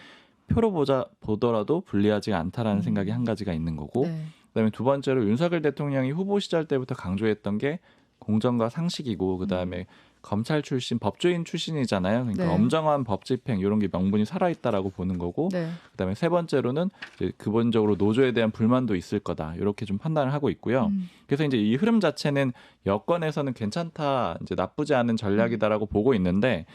표로 보더라도 불리하지가 않다라는 생각이 한 가지가 있는 거고, 네. 그다음에 두 번째로 윤석열 대통령이 후보 시절 때부터 강조했던 게 공정과 상식이고, 그다음에 검찰 출신, 법조인 출신이잖아요. 그러니까 네. 엄정한 법 집행 이런 게 명분이 살아있다라고 보는 거고, 네. 그다음에 세 번째로는 이제 기본적으로 노조에 대한 불만도 있을 거다 이렇게 좀 판단을 하고 있고요. 그래서 이제 이 흐름 자체는 여권에서는 괜찮다, 이제 나쁘지 않은 전략이다라고 보고 있는데,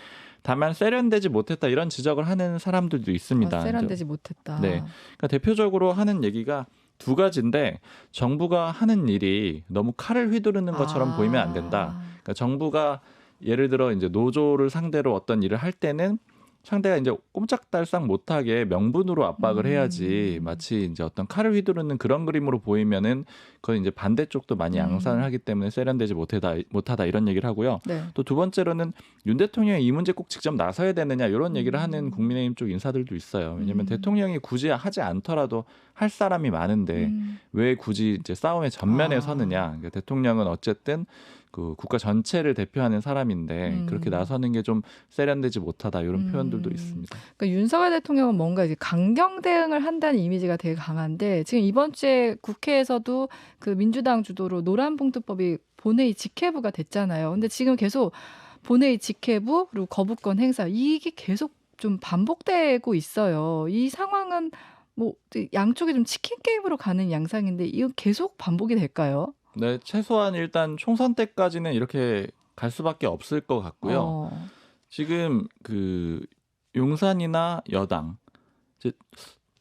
다만 세련되지 못했다 이런 지적을 하는 사람들도 있습니다. 세련되지 못했다. 네. 그러니까 대표적으로 하는 얘기가 두 가지인데, 정부가 하는 일이 너무 칼을 휘두르는 것처럼 보이면 안 된다. 그러니까 정부가 예를 들어 이제 노조를 상대로 어떤 일을 할 때는 상대가 이제 꼼짝달싹 못하게 명분으로 압박을 해야지, 마치 이제 어떤 칼을 휘두르는 그런 그림으로 보이면은 그건 이제 반대쪽도 많이 양산을 하기 때문에 세련되지 못하다 이런 얘기를 하고요. 네. 또 두 번째로는 윤 대통령이 이 문제 꼭 직접 나서야 되느냐 이런 얘기를 하는 국민의힘 쪽 인사들도 있어요. 왜냐하면 대통령이 굳이 하지 않더라도 할 사람이 많은데 왜 굳이 이제 싸움의 전면에 서느냐. 그러니까 대통령은 어쨌든 그 국가 전체를 대표하는 사람인데 그렇게 나서는 게 좀 세련되지 못하다 이런 표현들도 있습니다. 그러니까 윤석열 대통령은 뭔가 이제 강경 대응을 한다는 이미지가 되게 강한데, 지금 이번 주에 국회에서도 그 민주당 주도로 노란봉투법이 본회의 직회부가 됐잖아요. 근데 지금 계속 본회의 직회부 그리고 거부권 행사 이게 계속 좀 반복되고 있어요. 이 상황은 뭐 양쪽이 좀 치킨 게임으로 가는 양상인데 이거 계속 반복이 될까요? 네, 최소한 일단 총선 때까지는 이렇게 갈 수밖에 없을 것 같고요. 지금 그 용산이나 여당,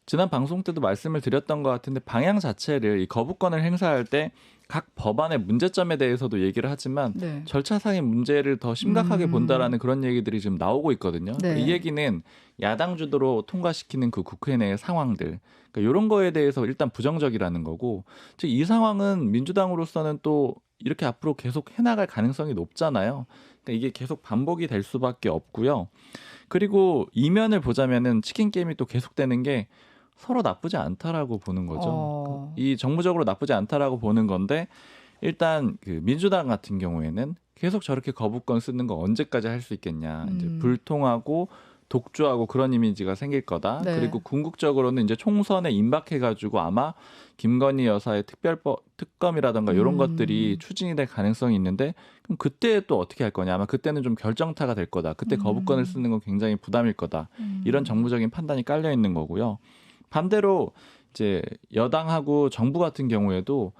지난 방송 때도 말씀을 드렸던 것 같은데 방향 자체를 이 거부권을 행사할 때 각 법안의 문제점에 대해서도 얘기를 하지만 네. 절차상의 문제를 더 심각하게 본다라는 그런 얘기들이 지금 나오고 있거든요. 네. 이 얘기는 야당 주도로 통과시키는 그 국회 내의 상황들, 그러니까 이런 거에 대해서 일단 부정적이라는 거고, 즉 이 상황은 민주당으로서는 또 이렇게 앞으로 계속 해나갈 가능성이 높잖아요. 그러니까 이게 계속 반복이 될 수밖에 없고요. 그리고 이면을 보자면은 치킨 게임이 또 계속되는 게 서로 나쁘지 않다라고 보는 거죠. 이 정무적으로 나쁘지 않다라고 보는 건데, 일단 그 민주당 같은 경우에는 계속 저렇게 거부권 쓰는 거 언제까지 할 수 있겠냐. 이제 불통하고 독주하고 그런 이미지가 생길 거다. 네. 그리고 궁극적으로는 이제 총선에 임박해가지고 아마 김건희 여사의 특검이라든가 이런 것들이 추진이 될 가능성이 있는데 그럼 그때 또 어떻게 할 거냐? 아마 그때는 좀 결정타가 될 거다. 그때 거부권을 쓰는 건 굉장히 부담일 거다. 이런 정무적인 판단이 깔려 있는 거고요. 반대로 이제 여당하고 정부 같은 경우에도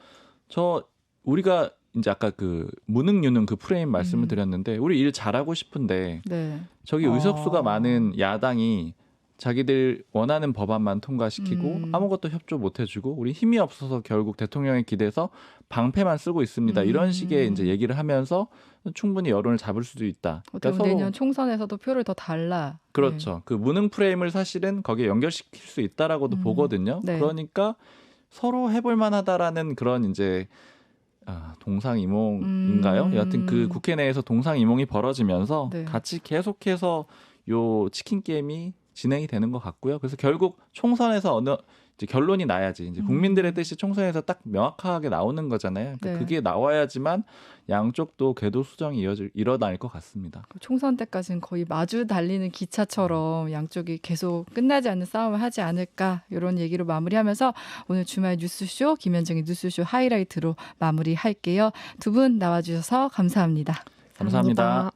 우리가 이제 아까 그 무능 유능 그 프레임 말씀을 드렸는데 우리 일 잘하고 싶은데 네. 저기 의석수가 많은 야당이 자기들 원하는 법안만 통과시키고 아무것도 협조 못 해주고 우리 힘이 없어서 결국 대통령에 기대서 방패만 쓰고 있습니다. 이런 식의 이제 얘기를 하면서 충분히 여론을 잡을 수도 있다. 어떻게 보면 내년 총선에서도 표를 더 달라. 그렇죠. 그 무능 프레임을 사실은 거기에 연결시킬 수 있다라고도 보거든요. 네. 그러니까 서로 해볼 만하다라는 그런 이제 동상이몽인가요? 여하튼 그 국회 내에서 동상이몽이 벌어지면서 네. 같이 계속해서 요 치킨 게임이 진행이 되는 것 같고요. 그래서 결국 총선에서 이제 결론이 나야지 이제 국민들의 뜻이 총선에서 딱 명확하게 나오는 거잖아요. 그러니까 네. 그게 나와야지만 양쪽도 궤도 수정이 일어날 것 같습니다. 총선 때까지는 거의 마주 달리는 기차처럼 양쪽이 계속 끝나지 않는 싸움을 하지 않을까 이런 얘기로 마무리하면서 오늘 주말 뉴스쇼 김현정의 뉴스쇼 하이라이트로 마무리할게요. 두 분 나와주셔서 감사합니다. 감사합니다.